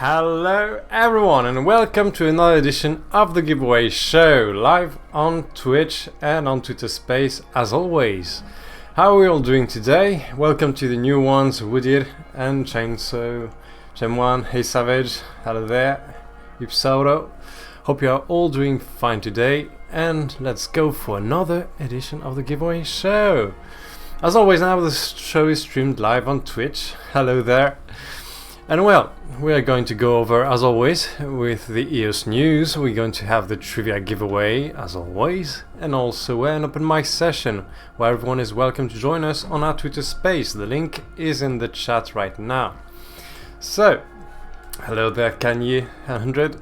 Hello everyone and welcome to another edition of the giveaway show, live on Twitch and on Twitter Space as always. How are we all doing today? Welcome to the new ones, Woodir and Chainsaw, Gem1, Hey Savage, hello there, Ipsauro. Hope you are all doing fine today and let's go for another edition of the giveaway show. As always now the show is streamed live on Twitch, hello there. And well, we are going to go over, as always, with the EOS news. We're going to have the trivia giveaway, as always, and also an open mic session, where everyone is welcome to join us on our Twitter space. The link is in the chat right now. So, hello there Kanye 100,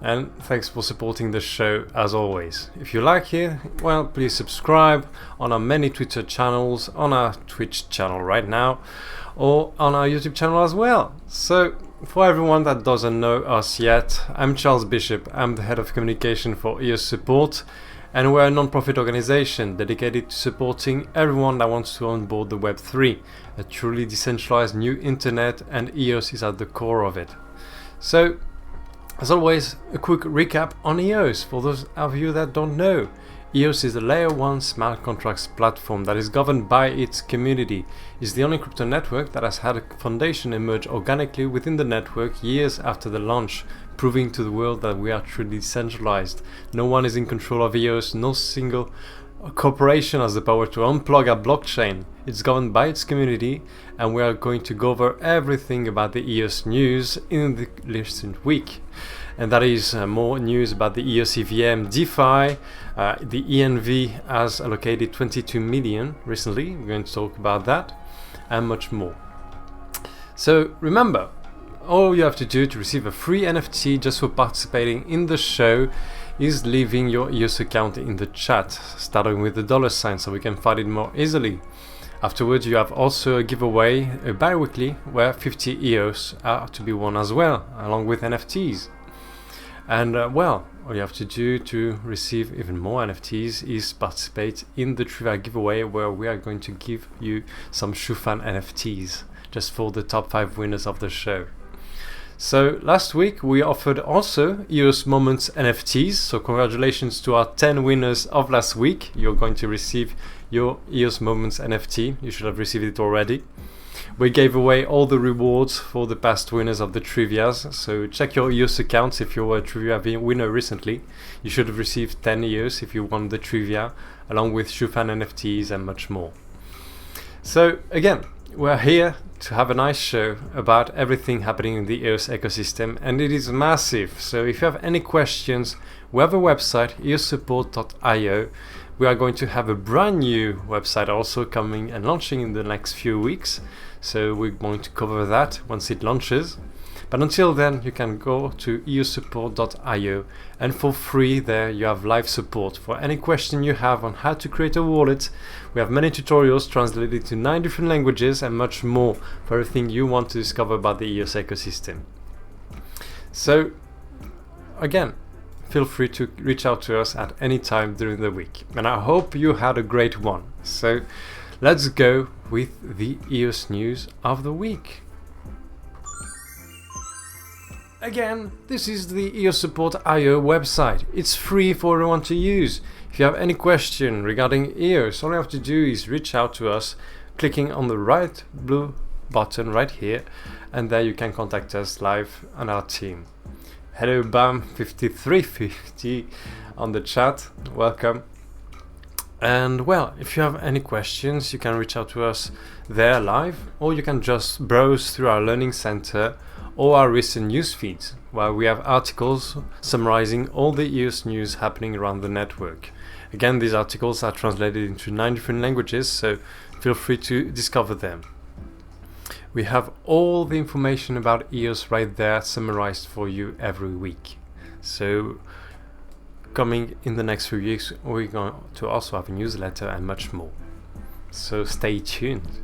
and thanks for supporting the show, as always. If you like it, well, please subscribe on our many Twitter channels, on our Twitch channel right now, or on our YouTube channel as well. So, for everyone that doesn't know us yet, I'm Charles Bishop. I'm the head of communication for EOS Support, and we're a non-profit organization dedicated to supporting everyone that wants to onboard the Web3, a truly decentralized new internet, and EOS is at the core of it. So, as always, a quick recap on EOS for those of you that don't know. EOS is a layer 1 smart contracts platform that is governed by its community. It's the only crypto network that has had a foundation emerge organically within the network years after the launch, proving to the world that we are truly decentralized. No one is in control of EOS, no single corporation has the power to unplug a blockchain. It's governed by its community, and we are going to go over everything about the EOS news in the recent week. And that is more news about the EOS EVM DeFi. The ENV has allocated 22 million recently. We're going to talk about that and much more. So remember, all you have to do to receive a free NFT just for participating in the show is leaving your EOS account in the chat, starting with the $sign so we can find it more easily. Afterwards, you have also a giveaway, a bi-weekly, where 50 EOS are to be won as well, along with NFTs. And well, all you have to do to receive even more NFTs is participate in the trivia giveaway, where we are going to give you some ShuFan NFTs just for the top 5 winners of the show. So last week we offered also EOS Moments NFTs, so congratulations to our 10 winners of last week. You're going to receive your EOS Moments NFT, you should have received it already. We gave away all the rewards for the past winners of the trivias, so check your EOS accounts if you were a trivia winner recently. You should have received 10 EOS if you won the trivia, along with ShuFan NFTs and much more. So again, we're here to have a nice show about everything happening in the EOS ecosystem, and it is massive. So if you have any questions, we have a website, eossupport.io. We are going to have a brand new website also coming and launching in the next few weeks. So we're going to cover that once it launches. But until then, you can go to eossupport.io, and for free there you have live support for any question you have on how to create a wallet. We have many tutorials translated to 9 different languages and much more for everything you want to discover about the EOS ecosystem. So again, feel free to reach out to us at any time during the week, and I hope you had a great one. So let's go with the EOS news of the week. Again, this is the EOS Support.io website. It's free for everyone to use. If you have any question regarding EOS, all you have to do is reach out to us, clicking on the right blue button right here, and there you can contact us live on our team. Hello Bam5350 on the chat, welcome. And well, if you have any questions, you can reach out to us there live, or you can just browse through our learning center or our recent news feeds, where we have articles summarizing all the EOS news happening around the network. Again, these articles are translated into 9 different languages, so feel free to discover them. We have all the information about EOS right there summarized for you every week. So coming in the next few weeks, we're going to also have a newsletter and much more. So stay tuned.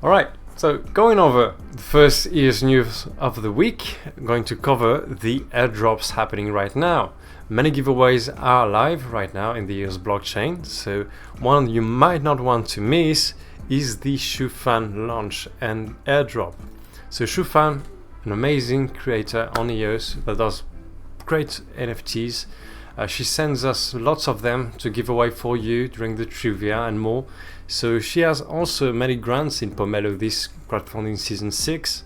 Alright, so going over the first EOS news of the week, I'm going to cover the airdrops happening right now. Many giveaways are live right now in the EOS blockchain, so one you might not want to miss is the ShuFan launch and airdrop. So ShuFan an amazing creator on EOS that does great NFTs. She sends us lots of them to give away for you during the trivia and more. So she has also many grants in Pomelo this crowdfunding season 6,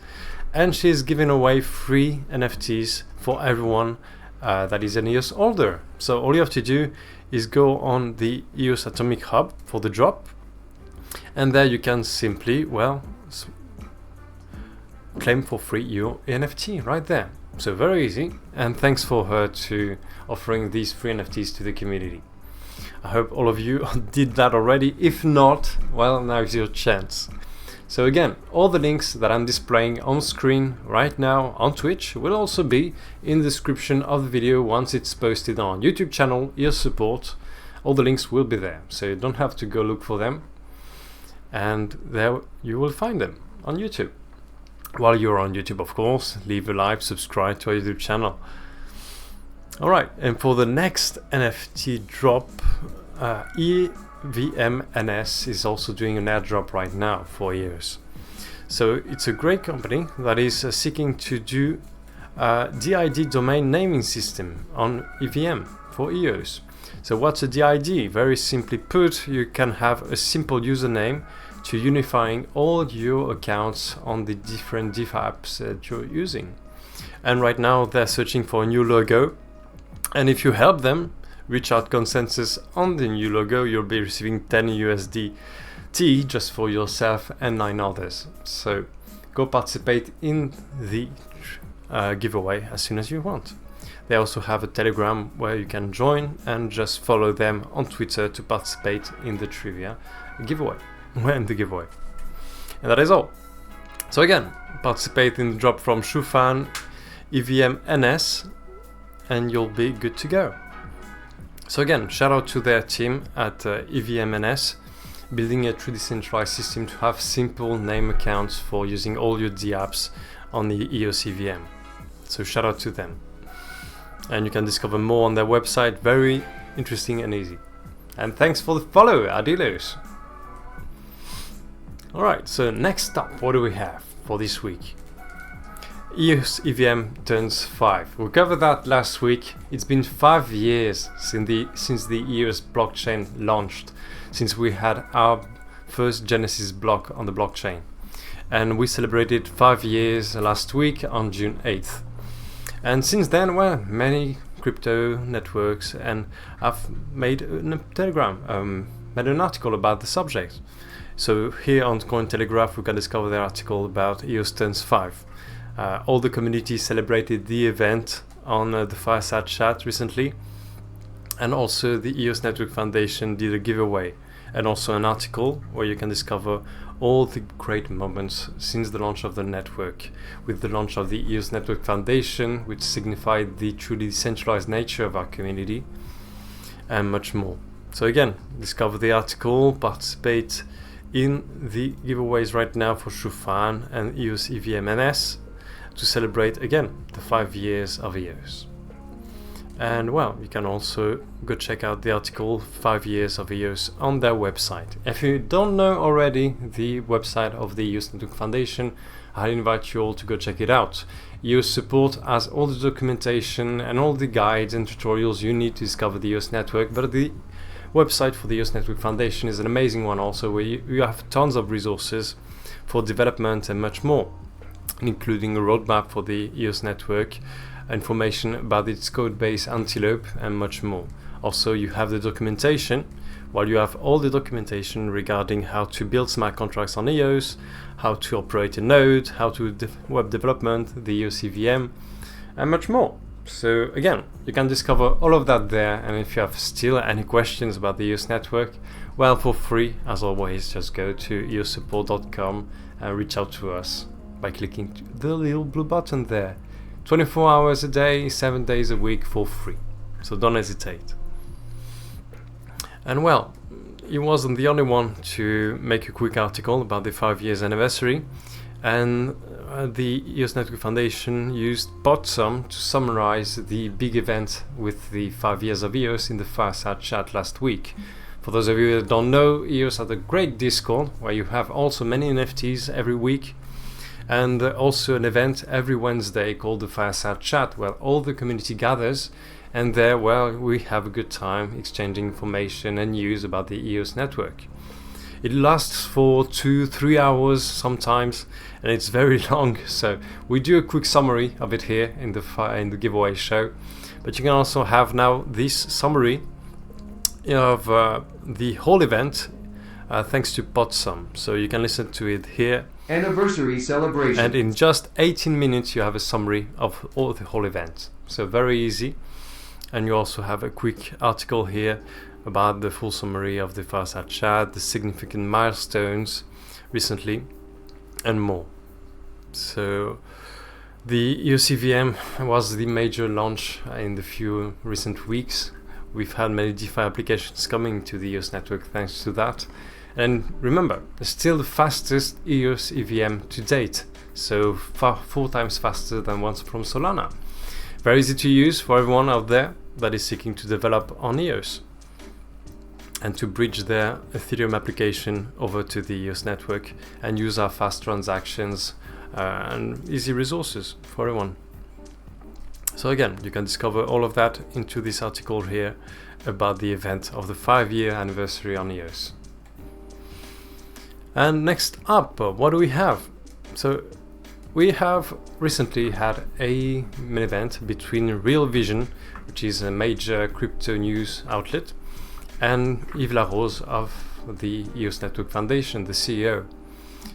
and she's giving away free NFTs for everyone that is an EOS holder. So all you have to do is go on the EOS Atomic Hub for the drop, and there you can simply, well, claim for free your NFT right there. So very easy, and thanks for her to offering these free NFTs to the community. I hope all of you did that already. If not, well, now is your chance. So again, all the links that I'm displaying on screen right now on Twitch will also be in the description of the video once it's posted on YouTube channel, EOS Support. All the links will be there, so you don't have to go look for them. And there you will find them on YouTube. While you're on YouTube, of course, leave a like, subscribe to our YouTube channel. Alright, and for the next NFT drop, EVM NS is also doing an airdrop right now for EOS. So it's a great company that is seeking to do DID domain naming system on EVM for EOS. So what's a DID? Very simply put, you can have a simple username to unifying all your accounts on the different DeFi apps that you're using. And right now they're searching for a new logo. And if you help them reach out consensus on the new logo, you'll be receiving 10 USDT just for yourself and 9 others. So go participate in the giveaway as soon as you want. They also have a Telegram where you can join and just follow them on Twitter to participate in the trivia giveaway. And the giveaway. And that is all. So again, participate in the drop from ShuFan EVM NS and you'll be good to go. So again, shout out to their team at EVM NS, building a true decentralized system to have simple name accounts for using all your D apps on the EOS EVM. So shout out to them. And you can discover more on their website, very interesting and easy. And thanks for the follow, Adilos. Alright, so next up, what do we have for this week? EOS EVM turns 5. We covered that last week. It's been 5 years since the EOS blockchain launched, since we had our first Genesis block on the blockchain. And we celebrated 5 years last week on June 8th. And since then, well, many crypto networks and I've made a Telegram, made an article about the subject. So here on Cointelegraph, we can discover the article about EOS turns 5. All the community celebrated the event on the Fireside chat recently, and also the EOS Network Foundation did a giveaway and also an article where you can discover all the great moments since the launch of the network, with the launch of the EOS Network Foundation, which signified the truly decentralized nature of our community, and much more. So again, discover the article, participate in the giveaways right now for ShuFan and EOS EVM NS to celebrate again the 5 years of EOS. And well, you can also go check out the article 5 years of EOS on their website. If you don't know already the website of the EOS Network Foundation, I invite you all to go check it out. EOS Support has all the documentation and all the guides and tutorials you need to discover the EOS network, but the website for the EOS Network Foundation is an amazing one also, where you have tons of resources for development and much more, including a roadmap for the EOS network, information about its code base Antelope, and much more. Also, you have the documentation, while you have all the documentation regarding how to build smart contracts on EOS, how to operate a node, how to web development, the EOS EVM, and much more. So again, you can discover all of that there, and if you have still any questions about the EOS network, well, for free, as always, just go to eosupport.com and reach out to us by clicking the little blue button there. 24 hours a day, 7 days a week for free. So don't hesitate. And well, he wasn't the only one to make a quick article about the 5 years anniversary. And the EOS Network Foundation used Potsum to summarize the big event with the 5 years of EOS in the Fireside chat last week. For those of you that don't know, EOS has a great Discord where you have also many NFTs every week. and also an event every Wednesday called the Fireside Chat, where all the community gathers, and there, well, we have a good time exchanging information and news about the EOS network. It lasts for 2-3 hours sometimes, and it's very long, so we do a quick summary of it here in the giveaway show. But you can also have now this summary of the whole event thanks to Podsum, so you can listen to it here. Anniversary celebration. And in just 18 minutes you have a summary of all the whole event, so very easy. And you also have a quick article here about the full summary of the Fireside Chat, the significant milestones recently, and more. So the EOS EVM was the major launch in the few recent weeks. We've had many DeFi applications coming to the EOS network thanks to that. And remember, it's still the fastest EOS EVM to date, so 4 times faster than ones from Solana. Very easy to use for everyone out there that is seeking to develop on EOS and to bridge their Ethereum application over to the EOS network and use our fast transactions and easy resources for everyone. So again, you can discover all of that into this article here about the event of the 5-year anniversary on EOS. And next up, what do we have? So we have recently had an event between RealVision, which is a major crypto news outlet, and Yves Larose of the EOS Network Foundation, the CEO.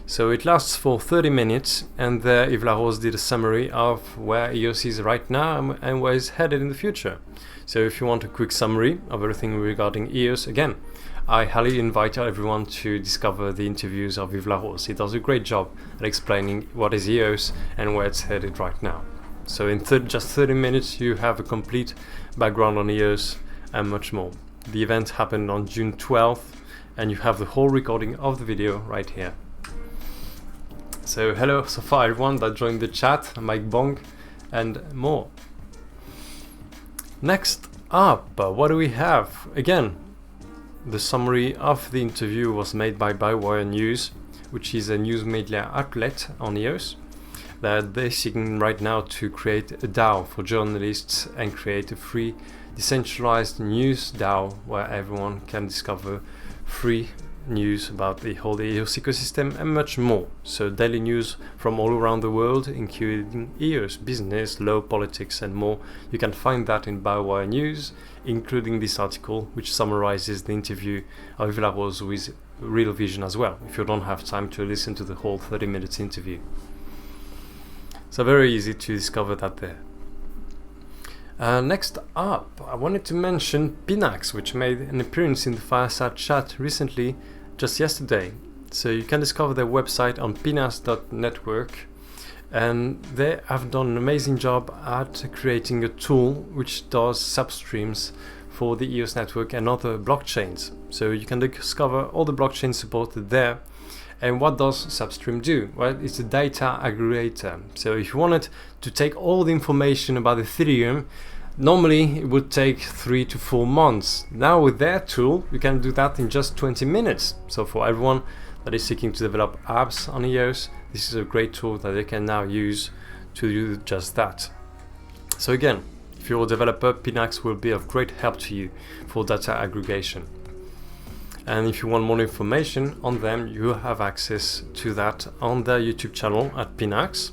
So it lasts for 30 minutes, and there Yves Larose did a summary of where EOS is right now and where it's headed in the future. So if you want a quick summary of everything regarding EOS, again, I highly invite everyone to discover the interviews of Yves Larose. He does a great job at explaining what is EOS and where it's headed right now. So in just 30 minutes you have a complete background on EOS and much more. The event happened on June 12th, and you have the whole recording of the video right here. So hello so far everyone that joined the chat, Mike Bong and more. Next up, what do we have? Again, the summary of the interview was made by Bywire News, which is a news media outlet on EOS that they're seeking right now to create a DAO for journalists and create a free decentralized news DAO where everyone can discover free news about the whole EOS ecosystem and much more. So daily news from all around the world, including EOS, business, law, politics and more. You can find that in Bywire News, including this article which summarizes the interview of Yves Larose with RealVision as well, if you don't have time to listen to the whole 30 minutes interview. So very easy to discover that there. Next up, I wanted to mention Pinax, which made an appearance in the Fireside Chat recently, just yesterday. So you can discover their website on pinax.network, and they have done an amazing job at creating a tool which does Substreams for the EOS network and other blockchains. So you can discover all the blockchains supported there. And what does Substream do? Well, it's a data aggregator. So if you wanted to take all the information about Ethereum, normally it would take 3 to 4 months. Now with their tool, you can do that in just 20 minutes. So for everyone that is seeking to develop apps on EOS, this is a great tool that they can now use to do just that. So again, if you're a developer, Pinax will be of great help to you for data aggregation. And if you want more information on them, you have access to that on their YouTube channel at Pinax.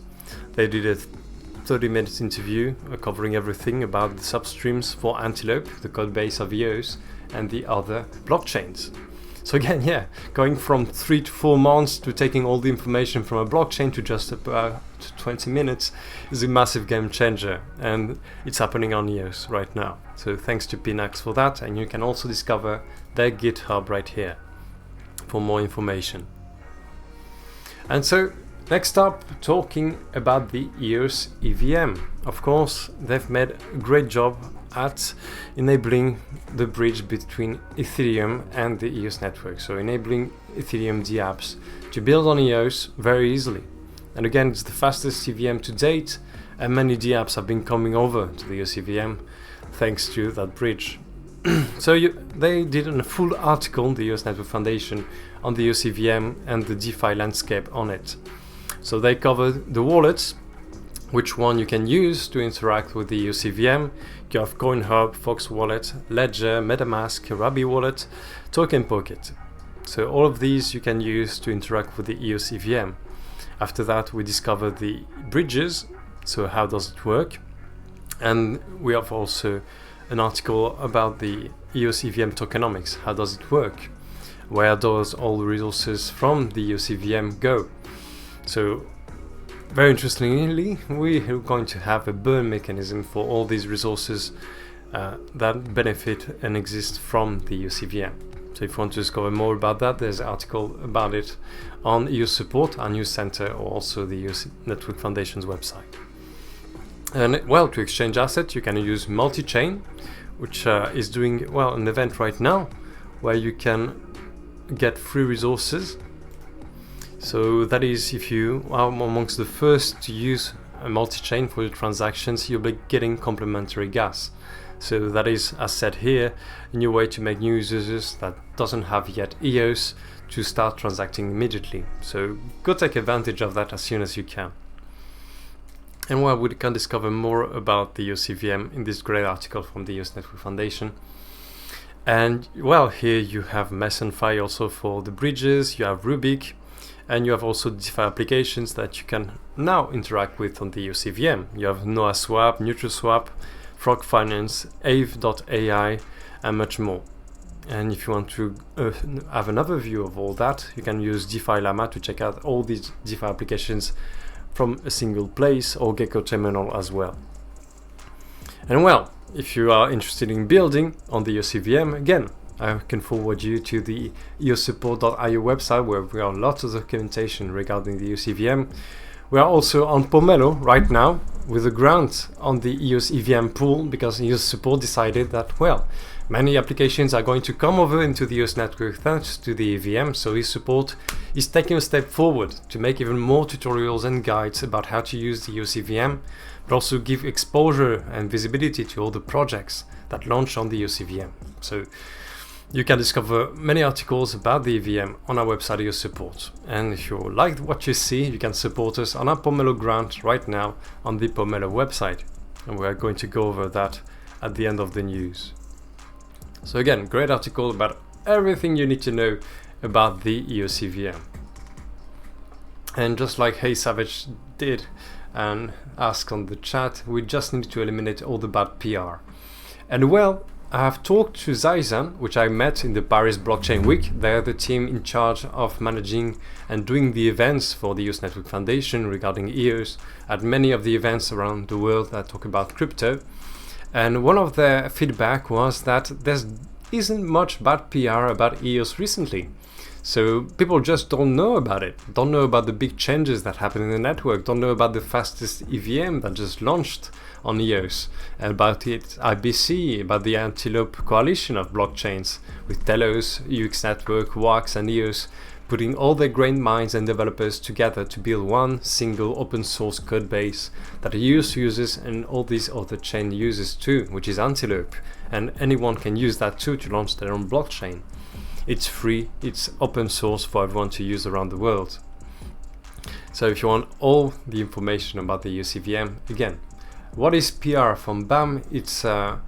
They did a 30-minute interview covering everything about the Substreams for Antelope, the code base of EOS, and the other blockchains. So again, yeah, going from 3 to 4 months to taking all the information from a blockchain to just about 20 minutes is a massive game changer, and it's happening on EOS right now. So thanks to Pinax for that, and you can also discover their GitHub right here for more information. And so next up, talking about the EOS EVM. Of course, they've made a great job at enabling the bridge between Ethereum and the EOS network. So enabling Ethereum dApps to build on EOS very easily. And again, it's the fastest EVM to date, and many dApps have been coming over to the EOS EVM thanks to that bridge. So they did a full article, the EOS Network Foundation, on the EOS EVM and the DeFi landscape on it. So they cover the wallets, which one you can use to interact with the EOS EVM. You have CoinHub, Fox Wallet, Ledger, MetaMask, Rabi Wallet, Token Pocket. So all of these you can use to interact with the EOS EVM. After that, we discover the bridges. So how does it work? And we have also an article about the EOS EVM tokenomics. How does it work? Where does all the resources from the EOS EVM go? So very interestingly, we are going to have a burn mechanism for all these resources that benefit and exist from the EOS EVM. So if you want to discover more about that, there's an article about it on EOS Support, our news center, or also the EOS Network Foundation's website. And well, to exchange assets, you can use Multichain, which is doing an event right now where you can get free resources. So that is, if you are amongst the first to use a Multichain for your transactions, you'll be getting complimentary gas. So that is, as said here, a new way to make new users that doesn't have yet EOS to start transacting immediately. So go take advantage of that as soon as you can. And well, we can discover more about the EOS EVM in this great article from the EOS Network Foundation. And well, here you have Mess and Fi also for the bridges, you have Rubik, and you have also DeFi applications that you can now interact with on the EOS EVM. You have Noah Swap, NeutralSwap, Frog Finance, Aave.ai, and much more. And if you want to have another view of all that, you can use DeFi Llama to check out all these DeFi applications from a single place, or Gecko Terminal as well. And well, if you are interested in building on the EOS EVM, again, I can forward you to the eosupport.io website, where we have lots of documentation regarding the EOS EVM. We are also on Pomelo right now with a grant on the EOS EVM pool, because EOS Support decided that, well, many applications are going to come over into the EOS network thanks to the EVM, so EOS Support is taking a step forward to make even more tutorials and guides about how to use the EOS EVM, but also give exposure and visibility to all the projects that launch on the EOS EVM. So you can discover many articles about the EVM on our website, EOS Support. And if you like what you see, you can support us on our Pomelo grant right now on the Pomelo website. And we are going to go over that at the end of the news. So again, great article about everything you need to know about the EOS EVM. And just like Hey Savage did and asked on the chat, we just need to eliminate all the bad PR. And well, I have talked to Zaizan, which I met in the Paris Blockchain Week. They're the team in charge of managing and doing the events for the EOS Network Foundation regarding EOS at many of the events around the world that talk about crypto. And one of their feedback was that there isn't much bad PR about EOS recently. So people just don't know about it, don't know about the big changes that happen in the network, don't know about the fastest EVM that just launched on EOS, about its IBC, about the Antelope coalition of blockchains with Telos, UX Network, Wax and EOS putting all their great minds and developers together to build one single open source code base that EOS uses and all these other chain uses too, which is Antelope, and anyone can use that too to launch their own blockchain. It's free, it's open source for everyone to use around the world. So if you want all the information about the EOS EVM, again, what is PR from BAM? It's the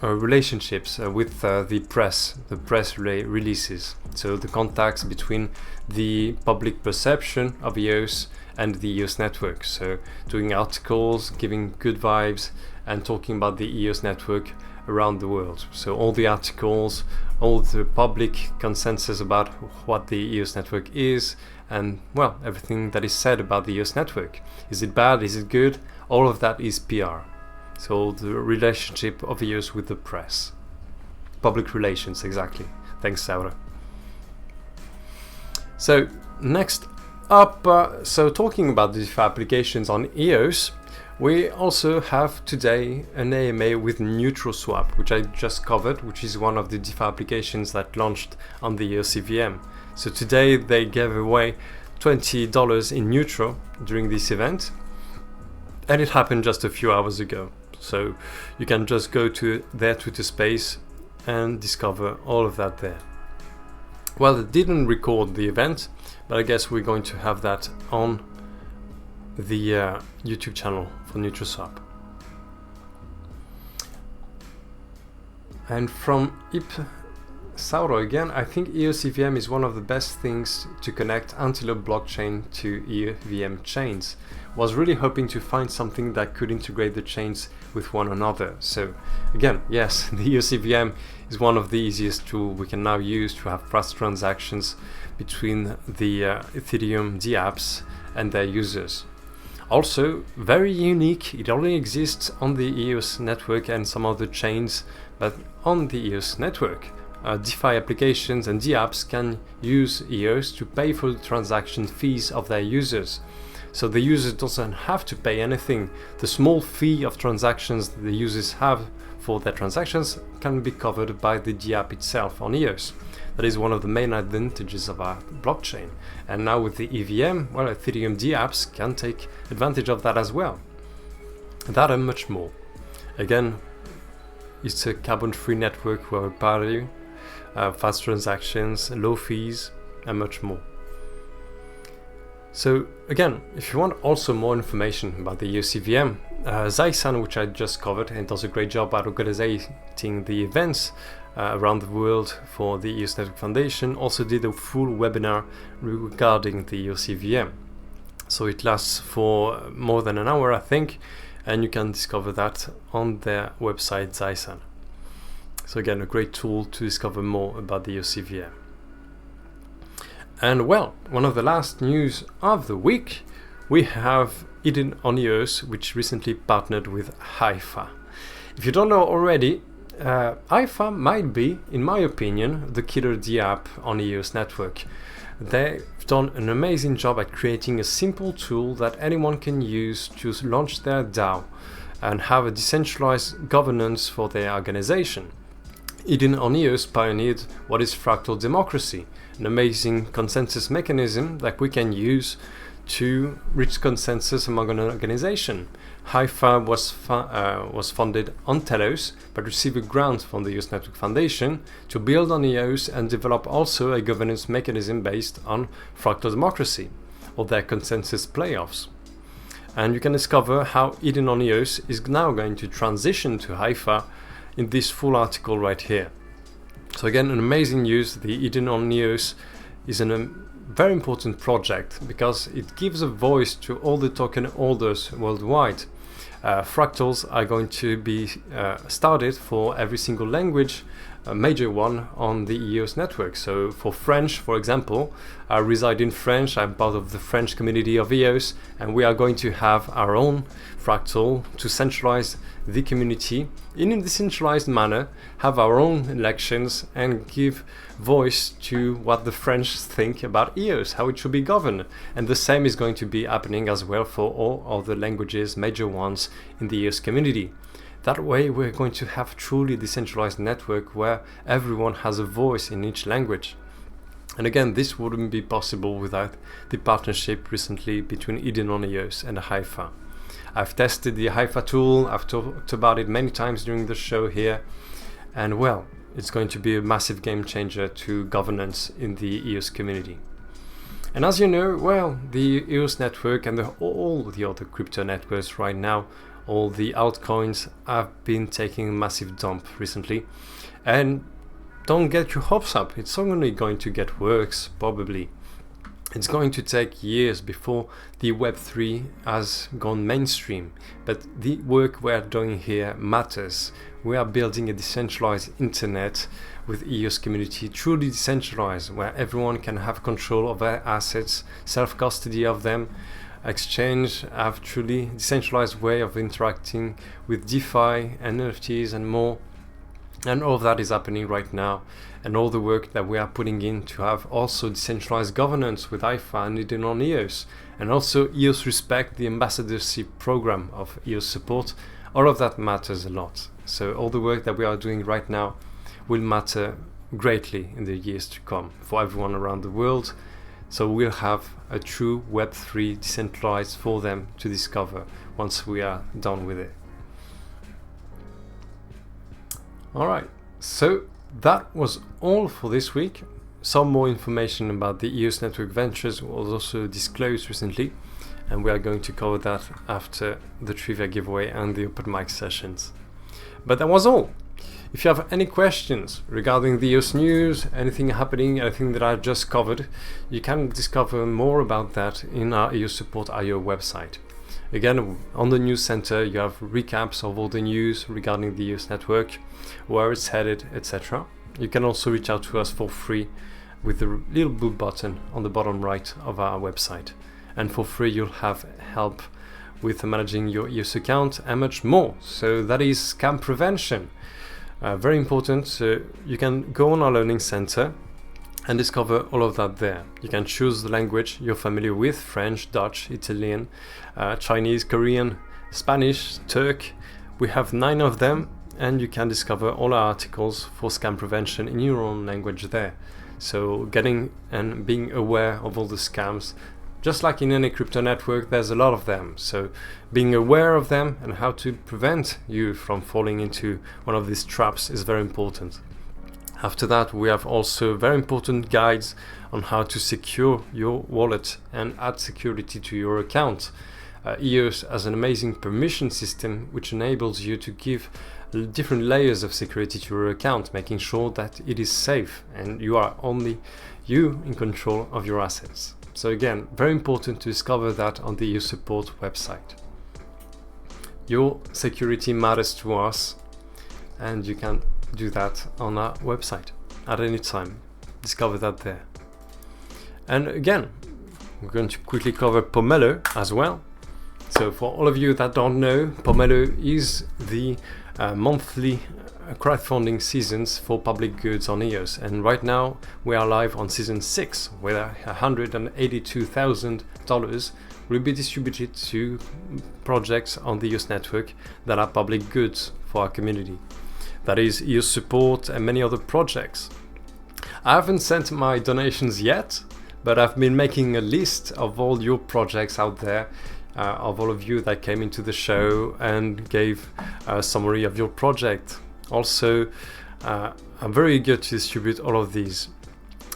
relationships with the press releases. So the contacts between the public perception of EOS and the EOS network. So doing articles, giving good vibes, and talking about the EOS network around the world. So all the articles, all the public consensus about what the EOS network is, and well, everything that is said about the EOS network. Is it bad? Is it good? All of that is PR. So the relationship of EOS with the press. Public relations, exactly. Thanks, Saura. So next up, so talking about the DeFi applications on EOS, we also have today an AMA with NeutralSwap, which I just covered, which is one of the DeFi applications that launched on the EOS EVM. So today they gave away $20 in Neutral during this event, and it happened just a few hours ago. So you can just go to their Twitter space and discover all of that there. Well, it didn't record the event, but I guess we're going to have that on the YouTube channel for NutraSwap. And from Sauro again, I think EOS EVM is one of the best things to connect Antelope blockchain to EVM chains. Was really hoping to find something that could integrate the chains with one another. So again, yes, the EOS EVM is one of the easiest tools we can now use to have fast transactions between the Ethereum dApps and their users. Also very unique, it only exists on the EOS network and some other chains, but on the EOS network. DeFi applications and dApps can use EOS to pay for the transaction fees of their users. So the user doesn't have to pay anything. The small fee of transactions the users have for their transactions can be covered by the dApp itself on EOS. That is one of the main advantages of our blockchain. And now with the EVM, well, Ethereum dApps can take advantage of that as well. That and much more. Again, it's a carbon-free network where parity, fast transactions, low fees, and much more. So again, if you want also more information about the EOS EVM, Zaisan, which I just covered and does a great job at organizing the events around the world for the EOS Network Foundation, also did a full webinar regarding the EOS EVM. So it lasts for more than an hour, I think, and you can discover that on their website Zaisan. So again, a great tool to discover more about the EOS EVM. And well, one of the last news of the week, we have Eden on EOS, which recently partnered with Hypha. If you don't know already, Hypha might be, in my opinion, the killer dApp on EOS network. They've done an amazing job at creating a simple tool that anyone can use to launch their DAO and have a decentralized governance for their organization. Eden on EOS pioneered what is ƒractal democracy, an amazing consensus mechanism that we can use to reach consensus among an organization. Hypha was funded on Telos, but received a grant from the EOS Network Foundation to build on EOS and develop also a governance mechanism based on ƒractal democracy, or their consensus playoffs. And you can discover how Eden on EOS is now going to transition to Hypha in this full article right here. So again, an amazing news. The Eden on EOS is a very important project because it gives a voice to all the token holders worldwide. Fractals are going to be started for every single language, a major one on the EOS network. So for French, for example, I reside in French, I'm part of the French community of EOS, and we are going to have our own fractal to centralize the community in a decentralized manner, have our own elections, and give voice to what the French think about EOS, how it should be governed. And the same is going to be happening as well for all other languages, major ones in the EOS community. That way we're going to have truly decentralized network where everyone has a voice in each language. And again, this wouldn't be possible without the partnership recently between Eden on EOS and Hypha. I've tested the Hypha tool, I've talked about it many times during the show here, and well, it's going to be a massive game changer to governance in the EOS community. And as you know, well, the EOS network and all the other crypto networks right now, all the altcoins have been taking a massive dump recently. And don't get your hopes up, it's only going to get worse, probably. It's going to take years before the Web3 has gone mainstream, but the work we're doing here matters. We are building a decentralized internet with EOS community, truly decentralized, where everyone can have control of their assets, self-custody of them, exchange, have truly decentralized way of interacting with DeFi and NFTs and more. And all of that is happening right now, and all the work that we are putting in to have also decentralized governance with Hypha and Eden on EOS, and also EOS Respect, the ambassadorship program of EOS Support. All of that matters a lot. So all the work that we are doing right now will matter greatly in the years to come for everyone around the world. So we'll have a true Web3 decentralized for them to discover once we are done with it. Alright, so that was all for this week. some more information about the EOS Network Ventures was also disclosed recently, and we are going to cover that after the trivia giveaway and the open mic sessions. But that was all. If you have any questions regarding the EOS news, anything happening, anything that I just covered, you can discover more about that in our EOS Support IO website. Again, on the news center, you have recaps of all the news regarding the EOS network, where it's headed, etc. You can also reach out to us for free with the little blue button on the bottom right of our website. And for free, you'll have help with managing your EOS account and much more. So that is scam prevention. Very important. So you can go on our learning center and discover all of that there. You can choose the language you're familiar with: French, Dutch, Italian, Chinese, Korean, Spanish, Turk. We have 9 of them, and you can discover all our articles for scam prevention in your own language there. So getting and being aware of all the scams, just like in any crypto network, there's a lot of them. So being aware of them and how to prevent you from falling into one of these traps is very important. After that, we have also very important guides on how to secure your wallet and add security to your account. EOS has an amazing permission system which enables you to give different layers of security to your account, making sure that it is safe and you are only you in control of your assets. So again, very important to discover that on the EOS Support website. Your security matters to us, and you can do that on our website at any time. Discover that there. And again, we're going to quickly cover Pomelo as well. So for all of you that don't know, Pomelo is the monthly crowdfunding seasons for public goods on EOS, and right now we are live on season 6, where $182,000 will be distributed to projects on the EOS network that are public goods for our community. That is EOS Support and many other projects. I haven't sent my donations yet, but I've been making a list of all your projects out there, of all of you that came into the show and gave a summary of your project. Also, I'm very eager to distribute all of these.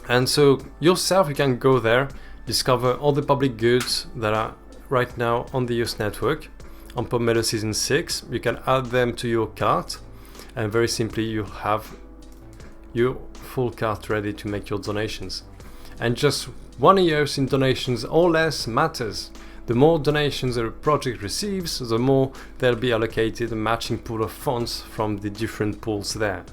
And so yourself, you can go there, discover all the public goods that are right now on the EOS network. On Pomelo Season 6, you can add them to your cart, and very simply you'll have your full cart ready to make your donations. And just 1 EOS in donations or less matters. The more donations a project receives, the more there'll be allocated a matching pool of funds from the different pools there.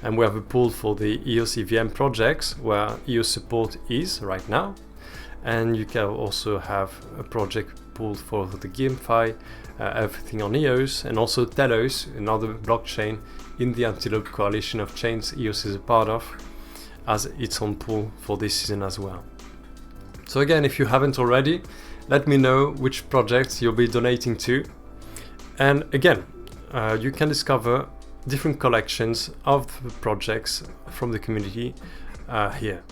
And we have a pool for the EOS EVM projects, where EOS Support is right now. And you can also have a project pool for the GameFi, everything on EOS, and also Telos, another blockchain in the Antelope coalition of chains EOS is a part of, as its own pool for this season as well. So again, if you haven't already, let me know which projects you'll be donating to. And again, you can discover different collections of the projects from the community here.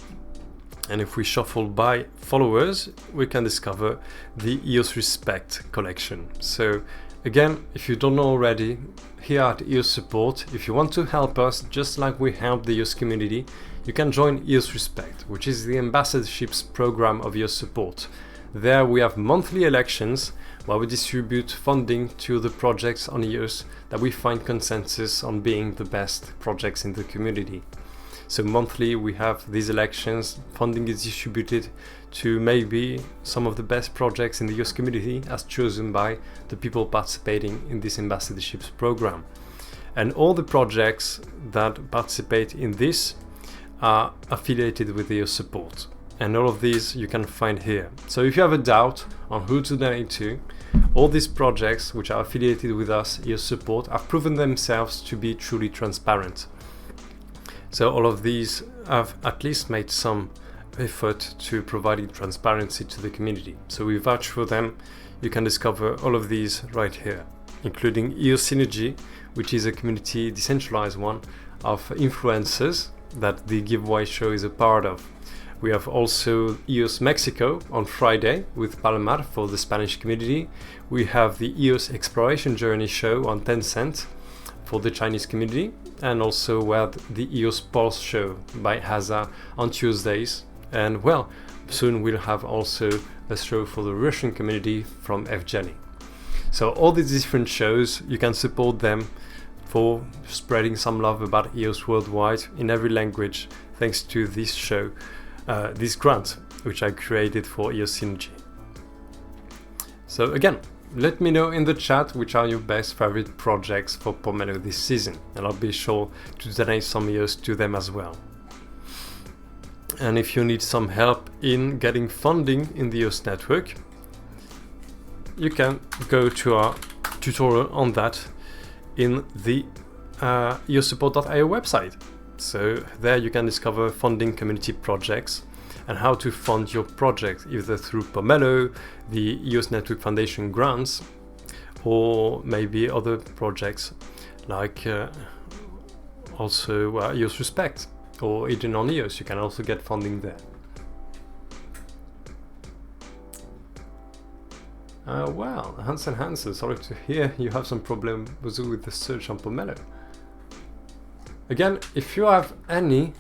And if we shuffle by followers, we can discover the EOS Respect collection. So again, if you don't know already, here at EOS Support, if you want to help us just like we help the EOS community, you can join EOS Respect, which is the ambassadorships program of EOS Support. There we have monthly elections where we distribute funding to the projects on EOS that we find consensus on being the best projects in the community. So monthly we have these elections, funding is distributed to maybe some of the best projects in the EOS community as chosen by the people participating in this ambassadorships program. And all the projects that participate in this are affiliated with EOS Support. And all of these you can find here. So if you have a doubt on who to donate to, all these projects which are affiliated with us, EOS Support, have proven themselves to be truly transparent. So all of these have at least made some effort to providing transparency to the community. So we vouch for them. You can discover all of these right here, including EOS Synergy, which is a community, decentralized one, of influencers that the giveaway show is a part of. We have also EOS Mexico on Friday with Palomar for the Spanish community. We have the EOS Exploration Journey show on Tencent for the Chinese community, and also we had the EOS Pulse show by Hypha on Tuesdays, and well, soon we'll have also a show for the Russian community from FJelly. So all these different shows, you can support them for spreading some love about EOS worldwide in every language, thanks to this show, this grant, which I created for EOS Synergy. So again, let me know in the chat which are your best favorite projects for Pomelo this season, and I'll be sure to donate some EOS to them as well. And if you need some help in getting funding in the EOS network, you can go to our tutorial on that in the EOSupport.io website. So there you can discover funding community projects and how to fund your project, either through Pomelo, the EOS Network Foundation grants, or maybe other projects like also EOS Respect or Agent on EOS. You can also get funding there. Well, Hansen, sorry to hear you have some problem with the search on Pomelo. Again, if you have any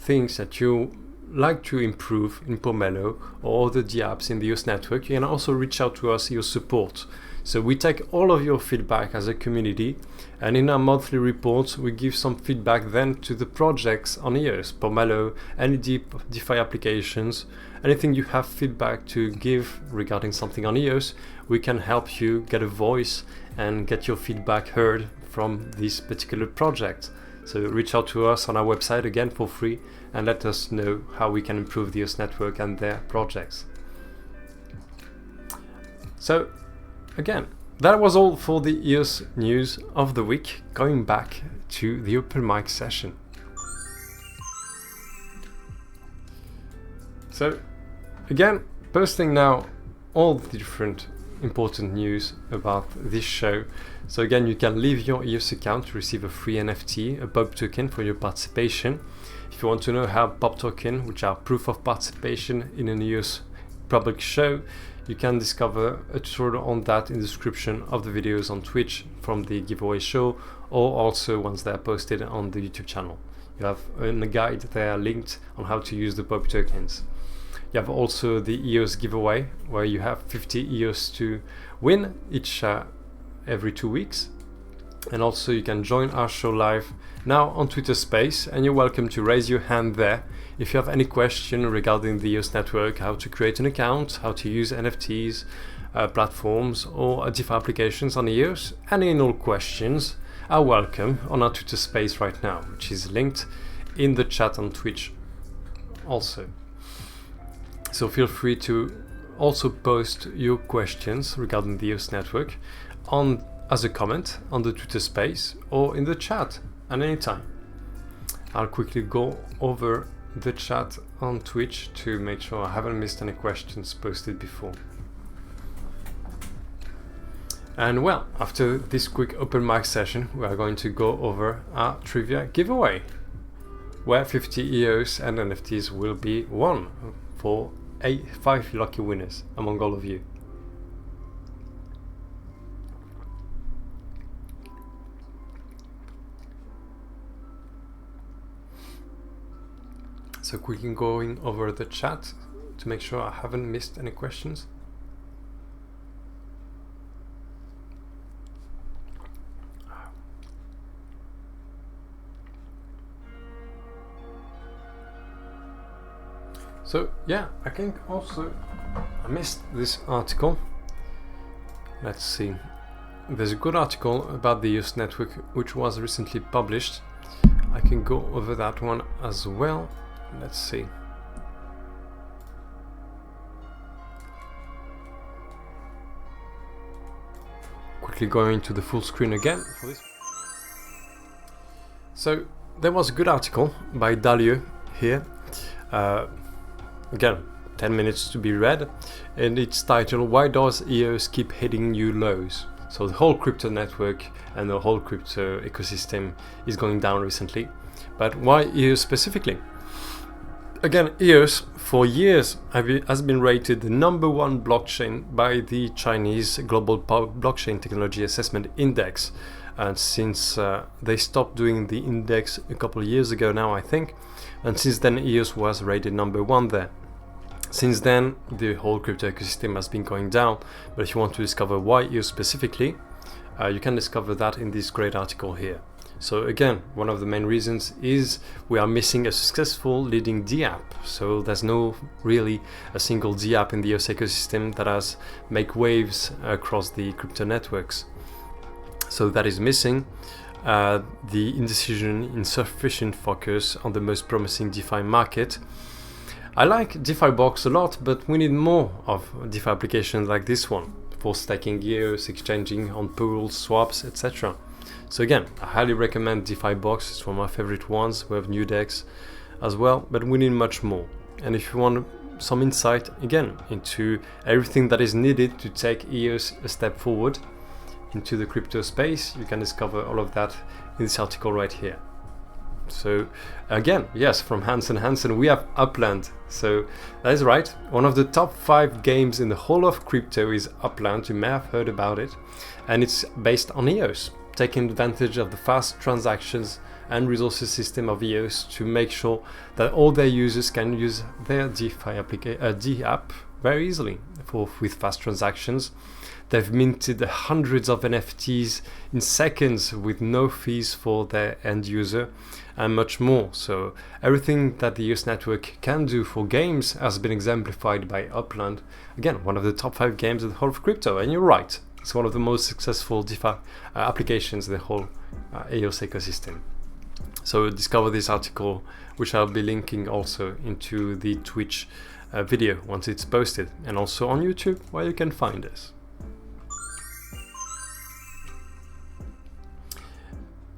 things that you like to improve in Pomelo or the apps in the EOS network, you can also reach out to us, EOS Support. So we take all of your feedback as a community, and in our monthly reports we give some feedback then to the projects on EOS, Pomelo, any DeFi applications, anything you have feedback to give regarding something on EOS, we can help you get a voice and get your feedback heard from this particular project. So reach out to us on our website again for free and let us know how we can improve the EOS network and their projects. So again, that was all for the EOS news of the week. Going back to the open mic session. So again, posting now all the different important news about this show. So again, you can leave your EOS account to receive a free NFT, a POP token for your participation. If you want to know how POP token, which are proof of participation in an EOS public show, you can discover a tutorial on that in the description of the videos on Twitch from the giveaway show, or also once they're posted on the YouTube channel. You have a guide there linked on how to use the POP tokens. You have also the EOS giveaway, where you have 50 EOS to win each every 2 weeks. And also you can join our show live now on Twitter Space, and you're welcome to raise your hand there if you have any question regarding the EOS network, how to create an account, how to use NFTs, platforms, or DeFi applications on EOS. Any and all questions are welcome on our Twitter Space right now, which is linked in the chat on Twitch also. So feel free to also post your questions regarding the EOS network as a comment on the Twitter Space or in the chat at any time. I'll quickly go over the chat on Twitch to make sure I haven't missed any questions posted before. And well, after this quick open mic session, we are going to go over our trivia giveaway, where 50 EOS and NFTs will be won for 5 lucky winners among all of you. So quickly going over the chat to make sure I haven't missed any questions. So yeah, I think also I missed this article. Let's see. There's a good article about the EOS network which was recently published. I can go over that one as well. Let's see. Quickly going to the full screen again for this. So there was a good article by Dalio here. Again, 10 minutes to be read, and it's titled "Why Does EOS Keep Hitting New Lows?" So the whole crypto network and the whole crypto ecosystem is going down recently, but why EOS specifically? Again, EOS for years has been rated the #1 blockchain by the Chinese Global Blockchain Technology Assessment Index, and since they stopped doing the index a couple of years ago now, I think, and since then EOS was rated #1 there. Since then, the whole crypto ecosystem has been going down, but if you want to discover why EOS specifically, you can discover that in this great article here. So again, one of the main reasons is we are missing a successful leading DApp. So there's no really a single DApp in the EOS ecosystem that has make waves across the crypto networks. So that is missing. The indecision, insufficient focus on the most promising DeFi market. I like DeFi Box a lot, but we need more of DeFi applications like this one for staking EOS, exchanging on pools, swaps, etc. So again, I highly recommend DeFi Box. It's one of my favorite ones. We have new decks as well, but we need much more. And if you want some insight again into everything that is needed to take EOS a step forward into the crypto space, you can discover all of that in this article right here. So again, yes, from Hansen, we have Upland. So that is right. One of the top 5 games in the whole of crypto is Upland. You may have heard about it, and it's based on EOS, taking advantage of the fast transactions and resources system of EOS to make sure that all their users can use their DeFi app very easily with fast transactions. They've minted hundreds of NFTs in seconds with no fees for their end user and much more. So everything that the EOS network can do for games has been exemplified by Upland. Again, one of the top 5 games in the whole of crypto, and you're right. It's one of the most successful DeFi applications in the whole EOS ecosystem. So discover this article, which I'll be linking also into the Twitch video once it's posted, and also on YouTube where you can find us.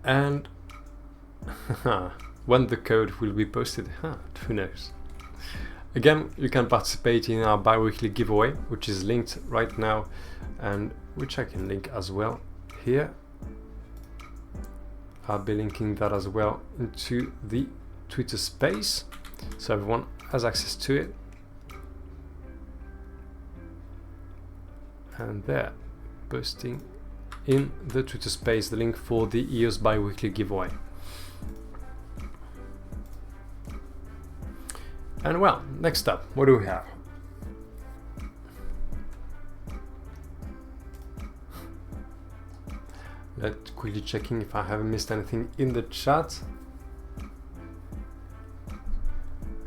And when the code will be posted, who knows. Again, you can participate in our bi-weekly giveaway, which is linked right now, and which I can link as well here. I'll be linking that as well into the Twitter space, so everyone has access to it. And there, posting in the Twitter space the link for the EOS bi-weekly giveaway. And well, next up, what do we have? Let's quickly checking if I haven't missed anything in the chat.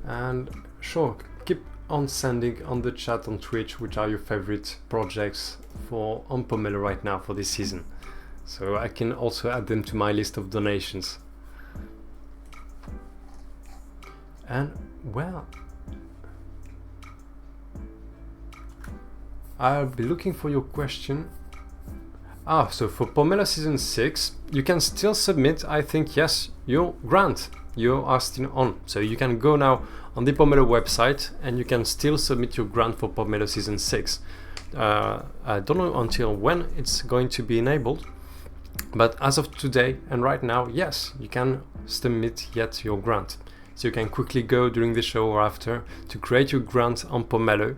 And sure, keep on sending on the chat on Twitch which are your favorite projects for on Pomelo right now for this season, so I can also add them to my list of donations. And well, I'll be looking for your question. So for Pomelo Season 6, you can still submit, I think, yes, your grant. You are still on. So you can go now on the Pomelo website and you can still submit your grant for Pomelo Season 6. I don't know until when it's going to be enabled, but as of today and right now, yes, you can submit yet your grant. So you can quickly go during the show or after to create your grant on Pomelo,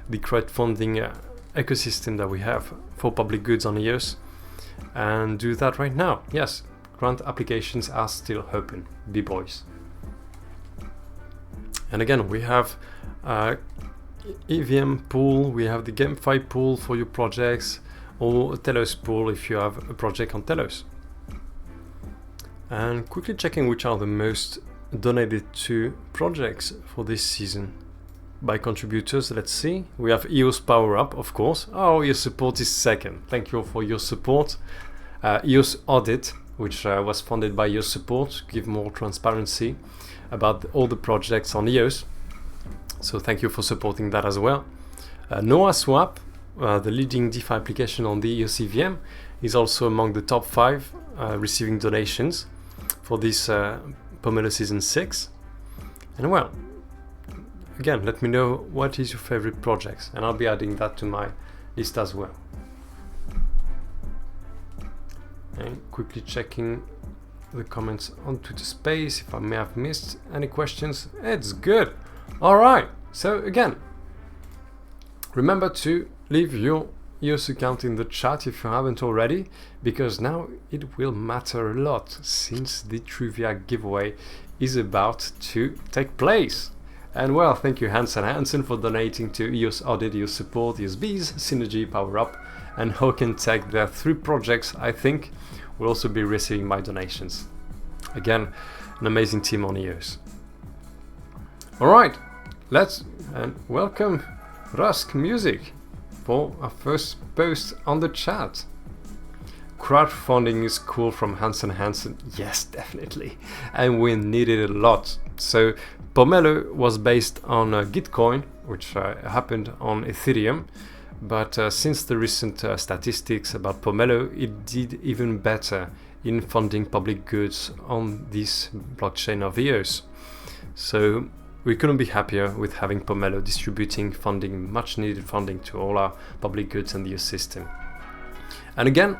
the crowdfunding ecosystem that we have for public goods on EOS, and do that right now. Yes, grant applications are still open, B-boys. And again, we have EVM pool, we have the GameFi pool for your projects, or a Telos pool if you have a project on Telos. And quickly checking which are the most donated to projects for this season by contributors. Let's see. We have EOS Power Up, of course. Oh, EOS Support is second. Thank you for your support. EOS Audit, which was funded by EOS Support to give more transparency about all the projects on EOS. So thank you for supporting that as well. Noah Swap, the leading DeFi application on the EOS EVM, is also among the top 5 receiving donations for this Pomelo Season 6. And well, again, let me know what is your favorite projects, and I'll be adding that to my list as well. And quickly checking the comments on Twitter space if I may have missed any questions. It's good. All right. So again, remember to leave your EOS account in the chat if you haven't already, because now it will matter a lot since the trivia giveaway is about to take place. And well, thank you Hansen for donating to EOS Audit, EOS Support, EOS Bees, Synergy, Power Up and Hoken Tech. There are 3 projects I think will also be receiving my donations. Again, an amazing team on EOS. Alright, let's welcome Rusk Music for our first post on the chat. Crowdfunding is cool from Hansen. Yes, definitely. And we need it a lot. So Pomelo was based on Gitcoin, which happened on Ethereum. But since the recent statistics about Pomelo, it did even better in funding public goods on this blockchain of EOS. So we couldn't be happier with having Pomelo distributing funding, much needed funding to all our public goods and the EOS system. And again,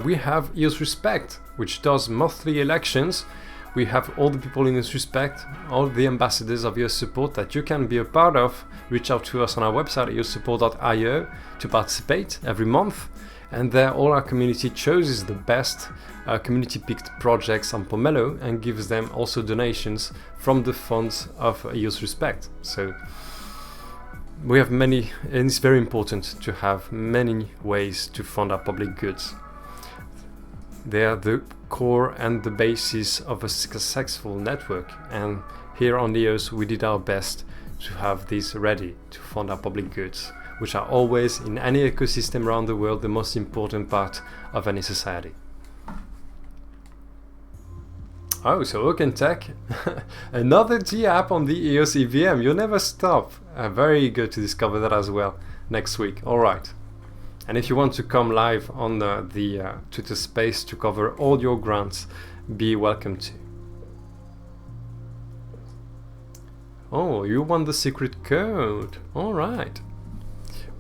we have EOS Respect, which does monthly elections. We have all the people in EOS Respect, all the ambassadors of EOS Support that you can be a part of. Reach out to us on our website, eossupport.io, to participate every month. And there all our community chooses the best community-picked projects on Pomelo and gives them also donations from the funds of EOS Respect. So we have many, and it's very important to have many ways to fund our public goods. They are the core and the basis of a successful network, and here on EOS we did our best to have this ready to fund our public goods, which are always in any ecosystem around the world the most important part of any society. Oh, so Hoken Tech, another G app on the EOS EVM, you never stop. Very eager to discover that as well next week. Alright. And if you want to come live on the Twitter space to cover all your grants, be welcome to. Oh, you won the secret code. Alright.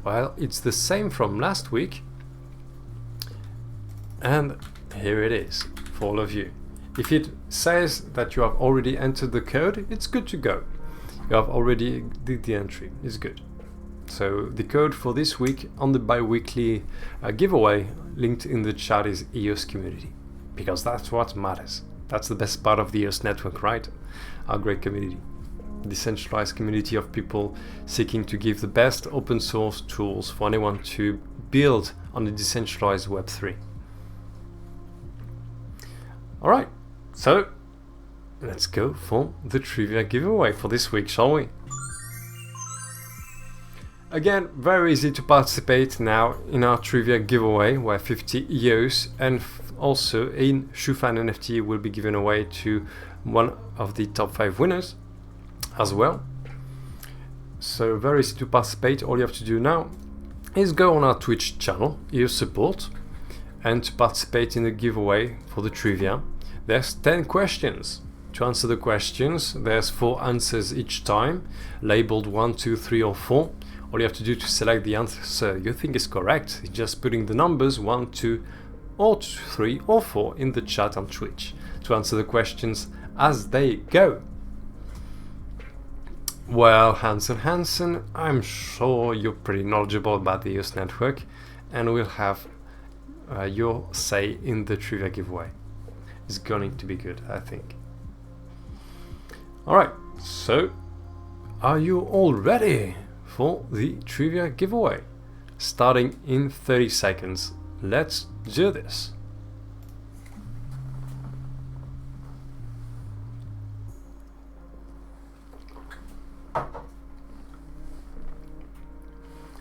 Well, it's the same from last week. And here it is for all of you. If it says that you have already entered the code, it's good to go. You have already did the entry. It's good. So the code for this week on the bi-weekly giveaway linked in the chat is EOS community, because that's what matters. That's the best part of the EOS network, right? Our great community. Decentralized community of people seeking to give the best open source tools for anyone to build on the decentralized Web3. Alright, so let's go for the trivia giveaway for this week, shall we? Again, very easy to participate now in our trivia giveaway, where 50 EOS and also in ShuFan NFT will be given away to one of the top 5 winners as well. So very easy to participate. All you have to do now is go on our Twitch channel, EOS Support, and to participate in the giveaway for the trivia. There's 10 questions. To answer the questions, there's 4 answers each time, labeled 1, 2, 3 or 4. All you have to do to select the answer you think is correct is just putting the numbers 1, 2, or 3 or 4 in the chat on Twitch to answer the questions as they go. Well, Hansen, I'm sure you're pretty knowledgeable about the EOS network, and we'll have your say in the trivia giveaway. It's going to be good, I think. Alright, so are you all ready for the trivia giveaway? Starting in 30 seconds. Let's do this.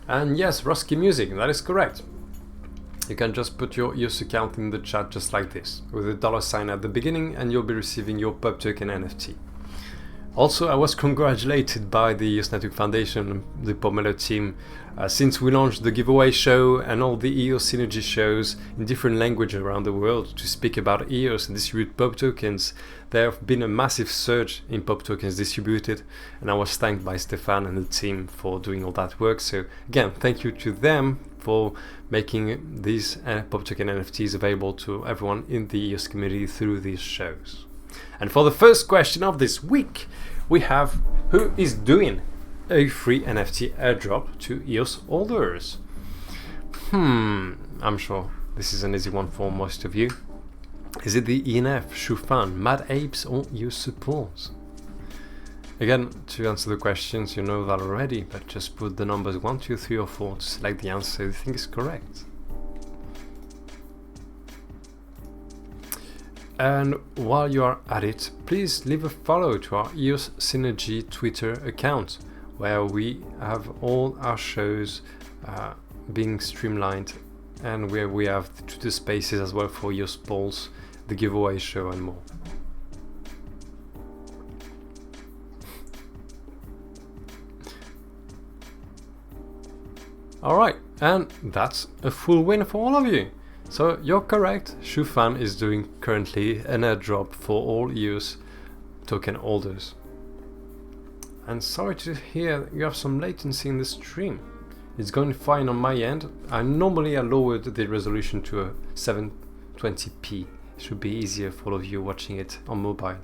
And yes, Rusky Music, that is correct. You can just put your EOS account in the chat just like this, with a $sign at the beginning, and you'll be receiving your pub token NFT. Also, I was congratulated by the EOS Network Foundation, the Pomelo team, since we launched the giveaway show and all the EOS Synergy shows in different languages around the world to speak about EOS and distribute pub tokens. There have been a massive surge in pub tokens distributed, and I was thanked by Stefan and the team for doing all that work. So again, thank you to them for making these pub token NFTs available to everyone in the EOS community through these shows. And for the first question of this week, we have who is doing a free NFT airdrop to EOS holders. I'm sure this is an easy one for most of you. Is it the ENF, ShuFan, Mad Apes, or EOS Support? Again, to answer the questions, you know that already, but just put the numbers 1, 2, 3, or 4 to select the answer you think is correct. And while you are at it, please leave a follow to our EOS Synergy Twitter account, where we have all our shows being streamlined, and where we have the Twitter spaces as well for EOS polls, the giveaway show, and more. Alright, and that's a full win for all of you. So you're correct, ShuFan is doing currently an airdrop for all EOS token holders. And sorry to hear you have some latency in the stream. It's going fine on my end. I lowered the resolution to a 720p. It should be easier for all of you watching it on mobile.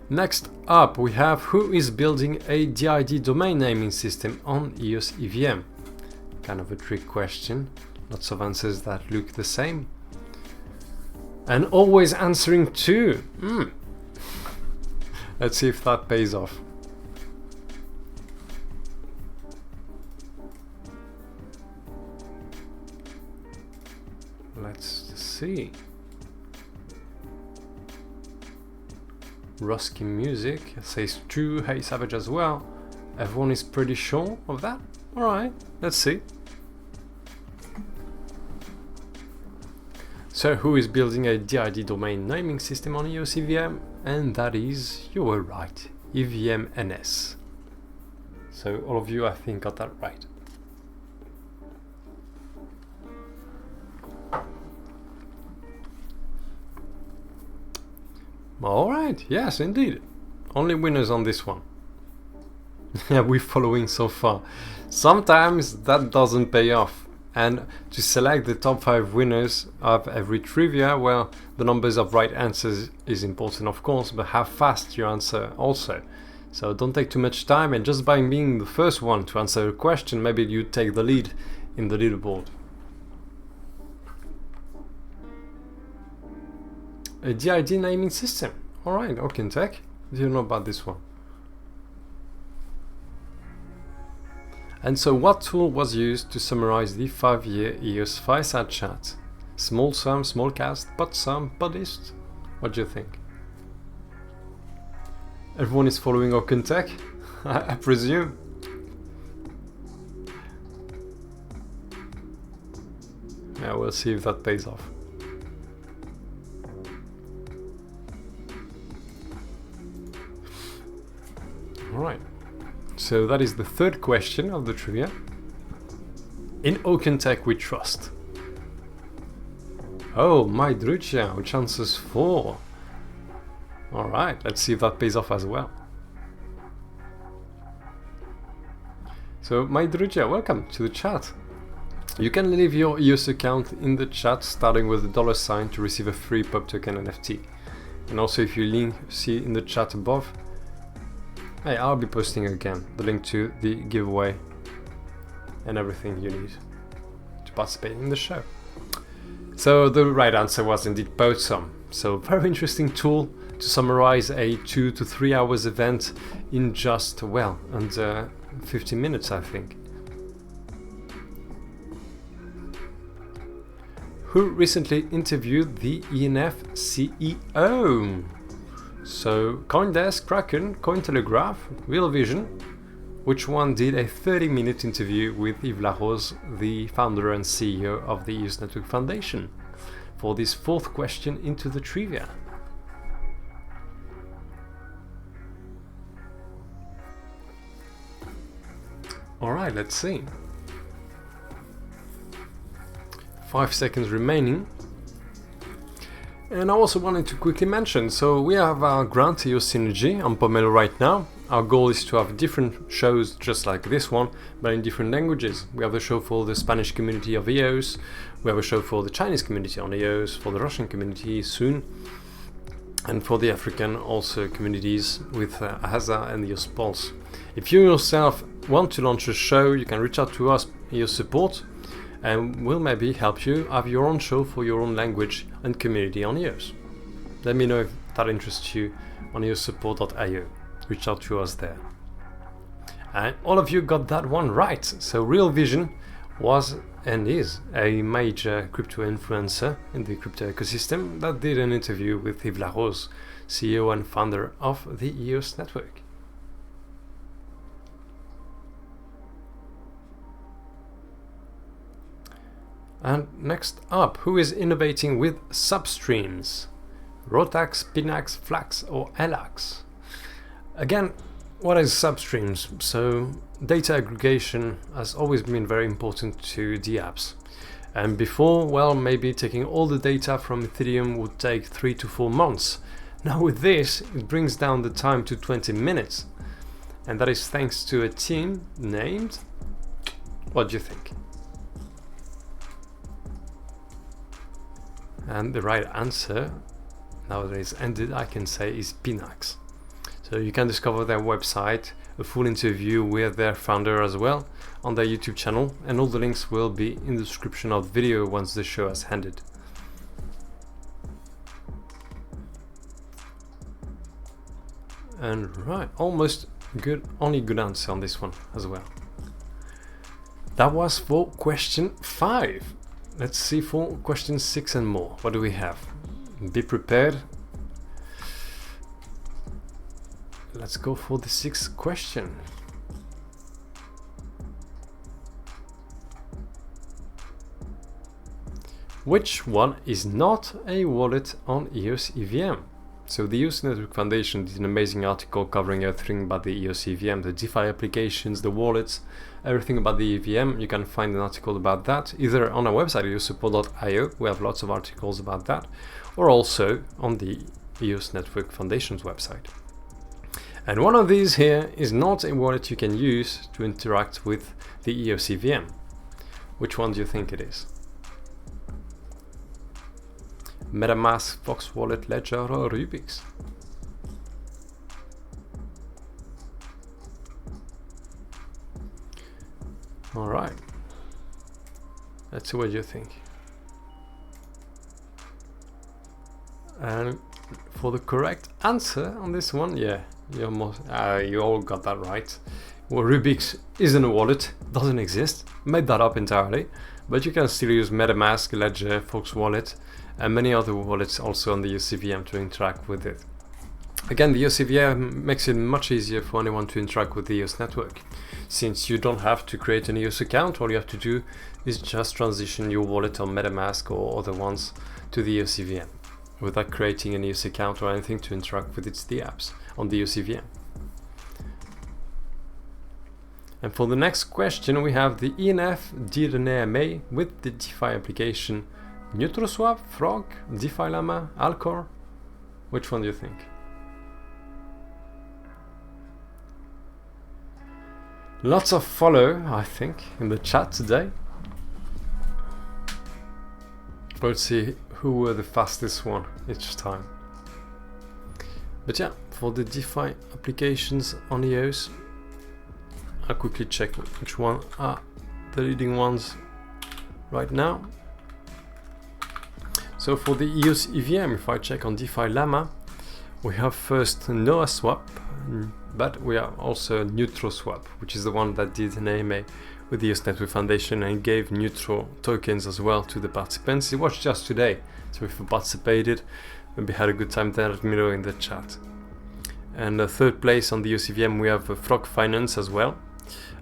Next up, we have who is building a DID domain naming system on EOS EVM. Kind of a trick question. Lots of answers that look the same. And always answering two. Let's see if that pays off. Let's see. Rusky Music says true. Hey Savage as well. Everyone is pretty sure of that? Alright, let's see. So who is building a DID domain naming system on EOS EVM? And that is, you were right, EVM NS. So all of you I think got that right. Alright, yes indeed. Only winners on this one. Yeah, we're following so far. Sometimes that doesn't pay off. And to select the top 5 winners of every trivia, well, the numbers of right answers is important of course, but how fast you answer also. So don't take too much time, and just by being the first one to answer a question, maybe you take the lead in the leaderboard. A DID naming system. Alright, OpenTech. Do you know about this one? And so what tool was used to summarize the 5-year EOS Fireside chat? Small sum, small cast, pot sum, podist? What do you think? Everyone is following OpenTech, I presume. Yeah, we'll see if that pays off. Alright, so that is the third question of the trivia. In OpenTech we trust. Oh, my Drucha, which answers 4. Alright, let's see if that pays off as well. So, my Drucha, welcome to the chat. You can leave your EOS account in the chat starting with the $sign to receive a free pub token NFT. And also if you see in the chat above, hey, I'll be posting again the link to the giveaway and everything you need to participate in the show. So the right answer was indeed PotSum. So very interesting tool to summarize a 2 to 3 hours event in just, well, under 15 minutes I think. Who recently interviewed the ENF CEO? So CoinDesk, Kraken, Cointelegraph, RealVision. Which one did a 30-minute interview with Yves Larose, the founder and CEO of the EOS Network Foundation, for this fourth question into the trivia? Alright, let's see. 5 seconds remaining. And I also wanted to quickly mention, so we have our grant EOS Synergy on Pomelo right now. Our goal is to have different shows just like this one, but in different languages. We have a show for the Spanish community of EOS, we have a show for the Chinese community on EOS, for the Russian community soon, and for the African also communities with AHAZA and EOS Pulse. If you yourself want to launch a show, you can reach out to us, EOS Support, and we'll maybe help you have your own show for your own language and community on EOS. Let me know if that interests you on eosupport.io. Reach out to us there. And all of you got that one right. So RealVision was and is a major crypto influencer in the crypto ecosystem that did an interview with Hypha, CEO and founder of the EOS network. And next up, who is innovating with Substreams? Rotax, Pinax, Flax or Elax? Again, what is Substreams? So data aggregation has always been very important to the apps. And before, well, maybe taking all the data from Ethereum would take 3 to 4 months. Now with this, it brings down the time to 20 minutes. And that is thanks to a team named, what do you think? And the right answer, now that it's ended, I can say is Pinax. So you can discover their website, a full interview with their founder as well on their YouTube channel, and all the links will be in the description of the video once the show has ended. And right, almost good, only good answer on this one as well. That was for question 5. Let's see for question 6 and more. What do we have? Be prepared. Let's go for the 6th question. Which one is not a wallet on EOS EVM? So the EOS Network Foundation did an amazing article covering everything about the EOS EVM, the DeFi applications, the wallets, everything about the EVM. You can find an article about that either on our website, eosupport.io, we have lots of articles about that, or also on the EOS Network Foundation's website. And one of these here is not a wallet you can use to interact with the EOS EVM. Which one do you think it is? MetaMask, Fox Wallet, Ledger or Rubix? Alright, let's see what you think. And for the correct answer on this one, yeah, you all got that right. Well, Rubix isn't a wallet, doesn't exist, made that up entirely, but you can still use MetaMask, Ledger, Fox Wallet, and many other wallets also on the EOS EVM to interact with it. Again, the EOS EVM makes it much easier for anyone to interact with the EOS network. Since you don't have to create an EOS account, all you have to do is just transition your wallet on MetaMask or other ones to the EOS EVM without creating an EOS account or anything to interact with its apps on the EOS EVM. And for the next question, we have the ENF DNA with the DeFi application NeutroSwap, Frog, DeFi Llama, Alcor. Which one do you think? Lots of follow, I think, in the chat today. Let's see who were the fastest one each time. But yeah, for the DeFi applications on EOS, I'll quickly check which one are the leading ones right now. So for the EOS EVM, if I check on DeFi Llama, we have first NoaSwap, but we have also NeutroSwap, which is the one that did an AMA with the EOS Network Foundation and gave Neutro tokens as well to the participants. It was just today, so if you participated, maybe had a good time there, let me know in the chat. And the third place on the EOS EVM, we have Frog Finance as well,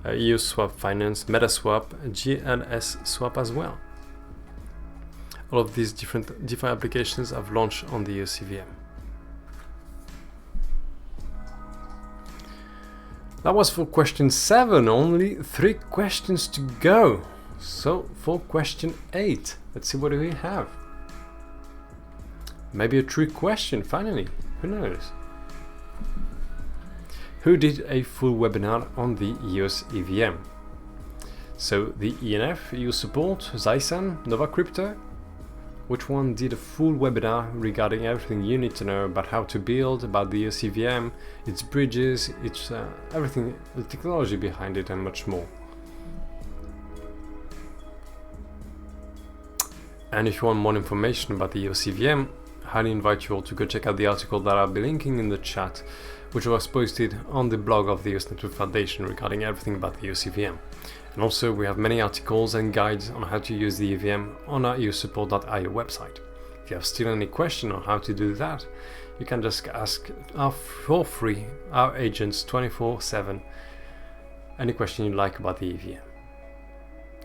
EOS Swap Finance, MetaSwap, GNS Swap as well. All of these different DeFi applications have launched on the EOS EVM. That was for question 7, only 3 questions to go. So for question 8, let's see what do we have. Maybe a trick question finally, who knows? Who did a full webinar on the EOS EVM? So the ENF, EOS Support, Zysan, Nova Crypto, which one did a full webinar regarding everything you need to know about how to build, about the EOS EVM, its bridges, its everything, the technology behind it, and much more. And if you want more information about the EOS EVM, I highly invite you all to go check out the article that I'll be linking in the chat, which was posted on the blog of the EOS Network Foundation regarding everything about the EOS EVM. And also we have many articles and guides on how to use the EVM on our EOSsupport.io website. If you have still any question on how to do that, you can just ask for free our agents 24/7 any question you like about the EVM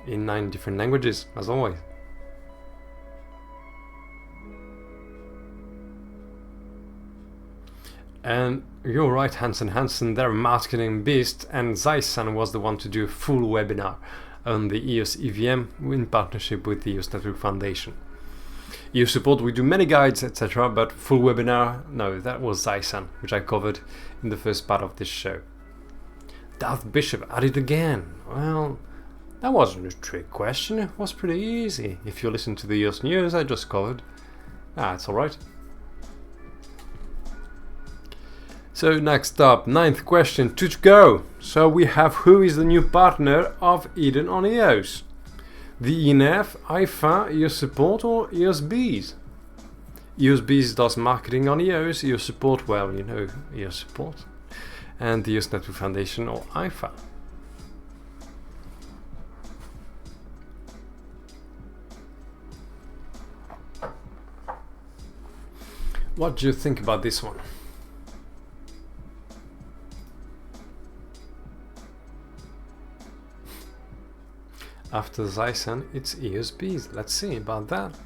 in 9 different languages, as always. And you're right, Hansen, they're a marketing beast, and Zaisan was the one to do a full webinar on the EOS EVM in partnership with the EOS Network Foundation. EOS Support, we do many guides, etc., but full webinar, no, that was Zaisan, which I covered in the first part of this show. Darth Bishop at it again. Well, that wasn't a trick question, it was pretty easy. If you listen to the EOS News I just covered, it's alright. So next up, 9th question, to go. So we have, who is the new partner of Eden on EOS? The ENF, Hypha, EOS Support, or EOS Bees? EOS Bees does marketing on EOS, EOS Support, well, you know EOS Support, and the EOS Network Foundation, or Hypha. What do you think about this one? After Zaisan, it's EOS Bees. Let's see about that.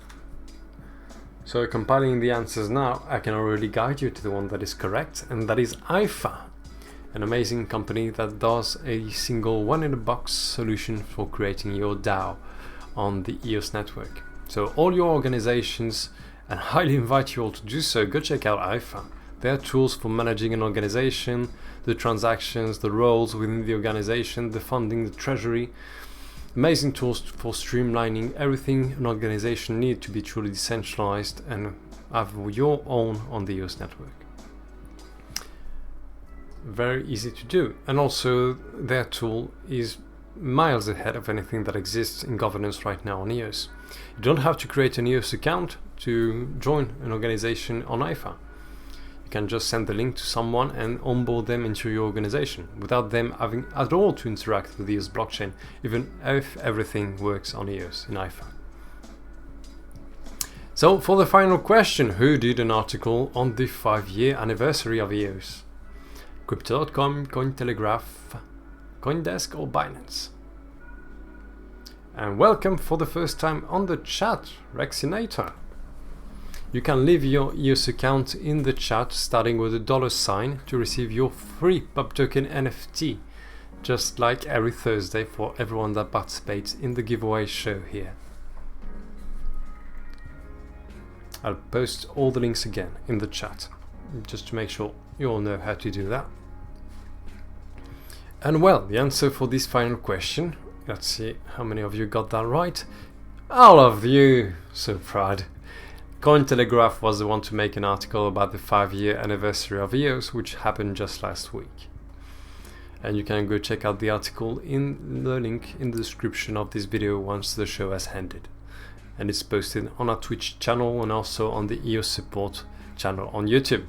So compiling the answers now, I can already guide you to the one that is correct, and that is Hypha, an amazing company that does a single one-in-a-box solution for creating your DAO on the EOS network. So all your organizations, and I highly invite you all to do so, go check out Hypha. They are tools for managing an organization, the transactions, the roles within the organization, the funding, the treasury. Amazing tools for streamlining everything an organization needs to be truly decentralized and have your own on the EOS network. Very easy to do, and also their tool is miles ahead of anything that exists in governance right now on EOS. You don't have to create an EOS account to join an organization on Hypha. You can just send the link to someone and onboard them into your organization without them having at all to interact with the EOS blockchain, even if everything works on EOS in Hypha. So for the final question, who did an article on the 5-year anniversary of EOS? Crypto.com, Cointelegraph, Coindesk, or Binance? And welcome for the first time on the chat, Rexinator. You can leave your EOS account in the chat starting with a $sign to receive your free pub token NFT, just like every Thursday for everyone that participates in the giveaway show here. I'll post all the links again in the chat, just to make sure you all know how to do that. And well, the answer for this final question, let's see how many of you got that right. All of you, so proud. Cointelegraph was the one to make an article about the 5-year anniversary of EOS, which happened just last week. And you can go check out the article in the link in the description of this video once the show has ended. And it's posted on our Twitch channel and also on the EOS Support channel on YouTube.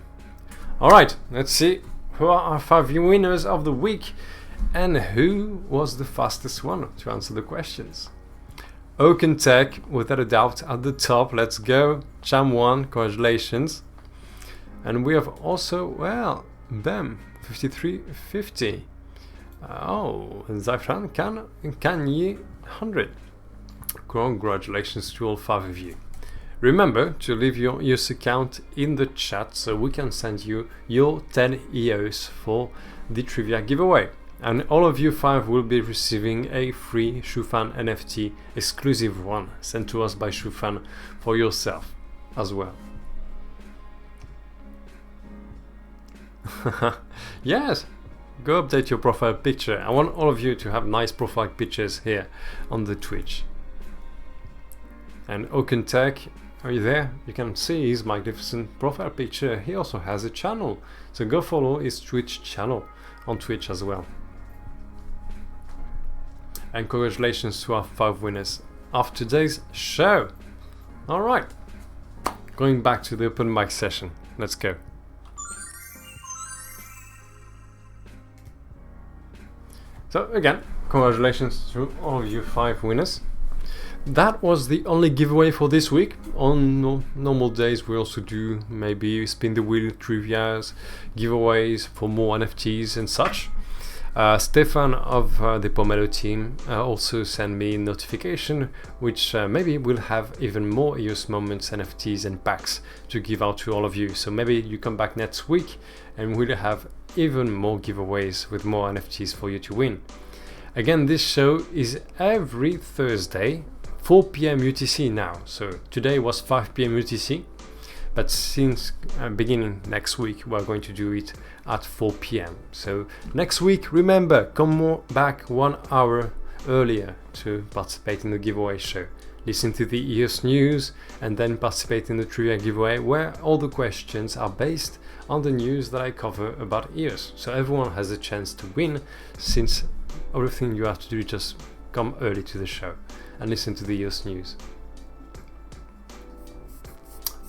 Alright, let's see who are our 5 winners of the week and who was the fastest one to answer the questions. Oaken Tech, without a doubt, at the top. Let's go. Cham1, congratulations. And we have also, well, Bem, 5350. Oh, Zafran, Kanye, 100. Congratulations to all 5 of you. Remember to leave your EOS account in the chat so we can send you your 10 EOS for the trivia giveaway. And all of you 5 will be receiving a free ShuFan NFT exclusive one sent to us by ShuFan for yourself as well. Yes, go update your profile picture. I want all of you to have nice profile pictures here on the Twitch. And Oaken Tech, are you there? You can see his magnificent profile picture. He also has a channel, so go follow his Twitch channel on Twitch as well. And congratulations to our 5 winners of today's show. All right, going back to the open mic session. Let's go. So again, congratulations to all of you 5 winners. That was the only giveaway for this week. On normal days we also do maybe spin the wheel trivias, giveaways for more NFTs and such. Stefan of the Pomelo team also sent me a notification which maybe will have even more EOS Moments NFTs and packs to give out to all of you. So maybe you come back next week and we'll have even more giveaways with more NFTs for you to win. Again, this show is every Thursday, 4 p.m. UTC now. So today was 5 p.m. UTC, but since beginning next week we're going to do it at 4 p.m. So next week, remember, come back 1 hour earlier to participate in the giveaway show. Listen to the EOS news and then participate in the trivia giveaway, where all the questions are based on the news that I cover about EOS. So everyone has a chance to win, since everything you have to do is just come early to the show and listen to the EOS news.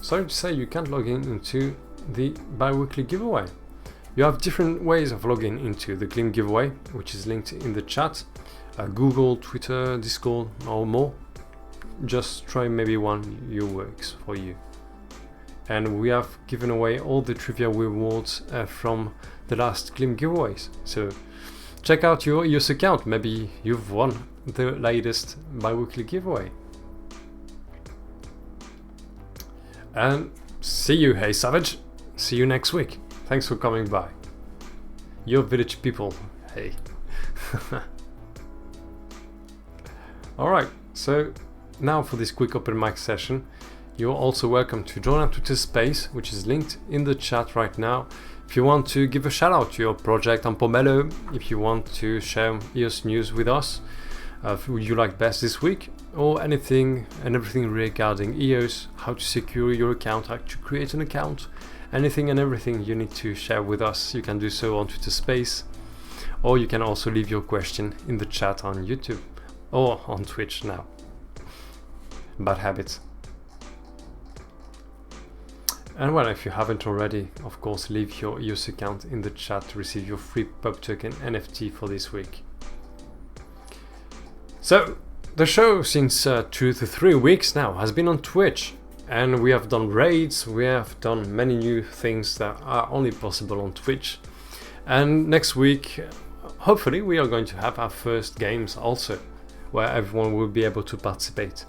Sorry to say you can't log into the bi-weekly giveaway. You have different ways of logging into the Glim giveaway, which is linked in the chat. Google, Twitter, Discord, or more. Just try maybe one that works for you. And we have given away all the trivia rewards from the last Glim giveaways. So check out your EOS account. Maybe you've won the latest bi-weekly giveaway. And see you, hey Savage. See you next week. Thanks for coming by. Your village people, hey. Alright, so now for this quick open mic session, you're also welcome to join our Twitter space, which is linked in the chat right now. If you want to give a shout out to your project on Pomelo, if you want to share EOS news with us, who you like best this week, or anything and everything regarding EOS, how to secure your account, how to create an account, anything and everything you need to share with us, you can do so on Twitter Space, or you can also leave your question in the chat on YouTube or on Twitch now. Bad habits. And well, if you haven't already, of course, leave your EOS account in the chat to receive your free pub token NFT for this week. So, the show since 2 to 3 weeks now has been on Twitch, and we have done raids, we have done many new things that are only possible on Twitch. And next week, hopefully, we are going to have our first games also, where everyone will be able to participate.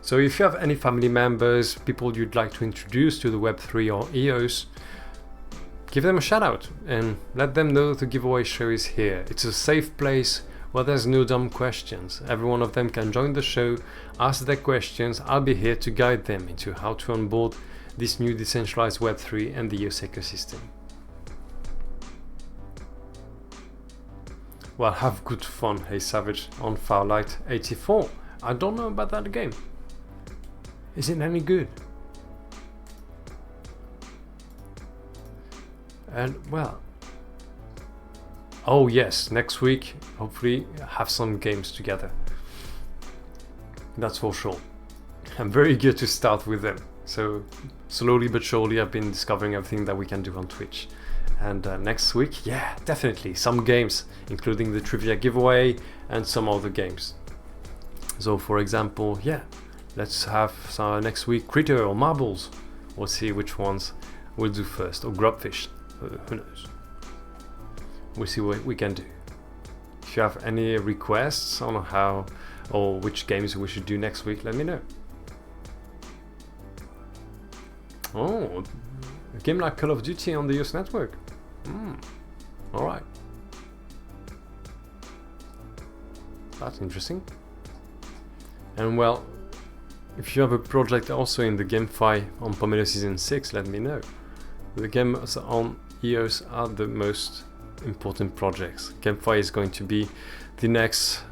So if you have any family members, people you'd like to introduce to the Web3 or EOS, give them a shout out and let them know the giveaway show is here. It's a safe place where there's no dumb questions. Every one of them can join the show, ask their questions. I'll be here to guide them into how to onboard this new decentralized Web3 and the EOS ecosystem. Well, have good fun, hey Savage, on Firelight 84. I don't know about that game. Is it any good? And well, oh yes, next week hopefully have some games together. That's for sure. I'm very eager to start with them. So slowly but surely I've been discovering everything that we can do on Twitch. And next week, yeah, definitely some games, including the trivia giveaway and some other games. So for example, yeah, let's have next week Critter or Marbles. We'll see which ones we'll do first, or Grubfish, who knows. We'll see what we can do. If you have any requests on how or which games we should do next week, let me know. Oh, a game like Call of Duty on the EOS network. Alright. That's interesting. And well, if you have a project also in the GameFi on Pomelo Season 6, let me know. The games on EOS are the most important projects. GameFi is going to be the next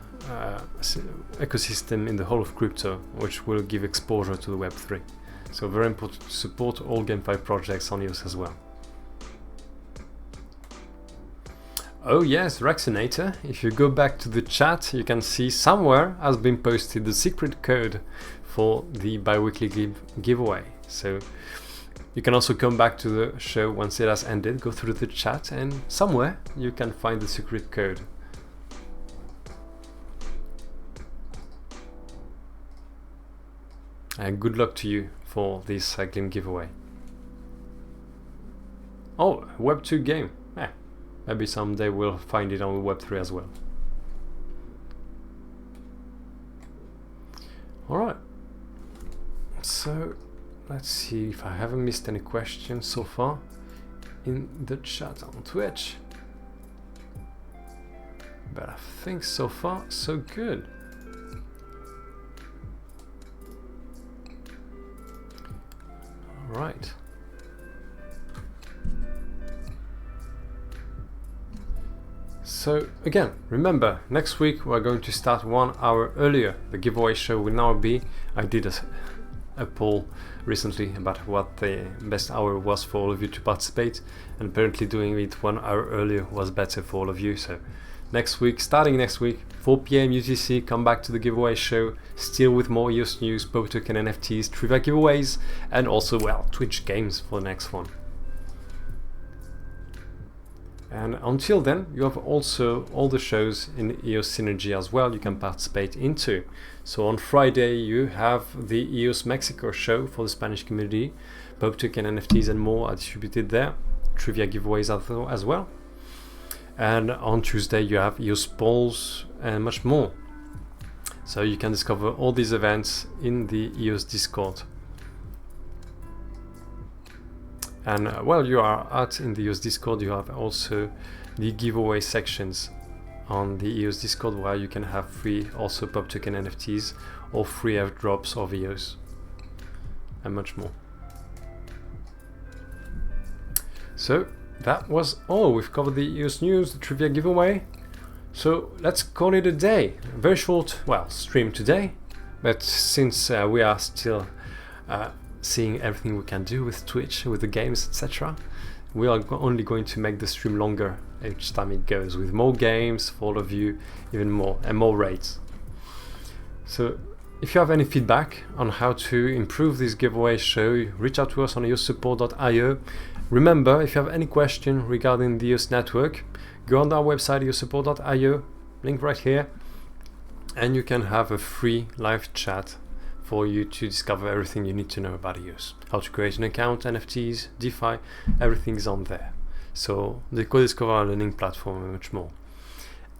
ecosystem in the whole of crypto, which will give exposure to the Web3. So very important to support all GameFi projects on EOS as well. Oh yes, Raxinator, if you go back to the chat, you can see somewhere has been posted the secret code for the bi-weekly giveaway. So you can also come back to the show once it has ended, go through the chat, and somewhere you can find the secret code. And good luck to you for this game giveaway. Oh, Web2 game. Maybe someday we'll find it on Web3 as well. Alright. So let's see if I haven't missed any questions so far in the chat on Twitch. But I think so far so good. Alright. So again, remember, next week we're going to start 1 hour earlier. The giveaway show will now be, I did a poll recently about what the best hour was for all of you to participate, and apparently doing it 1 hour earlier was better for all of you. So next week, starting next week, 4 PM UTC, come back to the giveaway show, still with more EOS news, Pope Token NFTs, trivia giveaways, and also, well, Twitch games for the next one. And until then, you have also all the shows in EOS Synergy as well you can participate into. So on Friday you have the EOS Mexico show for the Spanish community, Pope Token NFTs and more are distributed there, trivia giveaways as well. And on Tuesday you have EOS polls and much more. So you can discover all these events in the EOS Discord. And while you are in the EOS Discord, you have also the giveaway sections on the EOS Discord where you can have free also Pope Token NFTs or free airdrops of EOS and much more. So that was all. We've covered the EOS news, the trivia giveaway. So let's call it a day. A very short, well, stream today, but since we are still seeing everything we can do with Twitch, with the games, etc. We are only going to make the stream longer each time it goes, with more games for all of you, even more, and more raids. So if you have any feedback on how to improve this giveaway show, reach out to us on eosupport.io. Remember, if you have any question regarding the EOS network, go on our website eosupport.io, link right here, and you can have a free live chat for you to discover everything you need to know about EOS. How to create an account, NFTs, DeFi, everything is on there. So the co-discover learning platform and much more.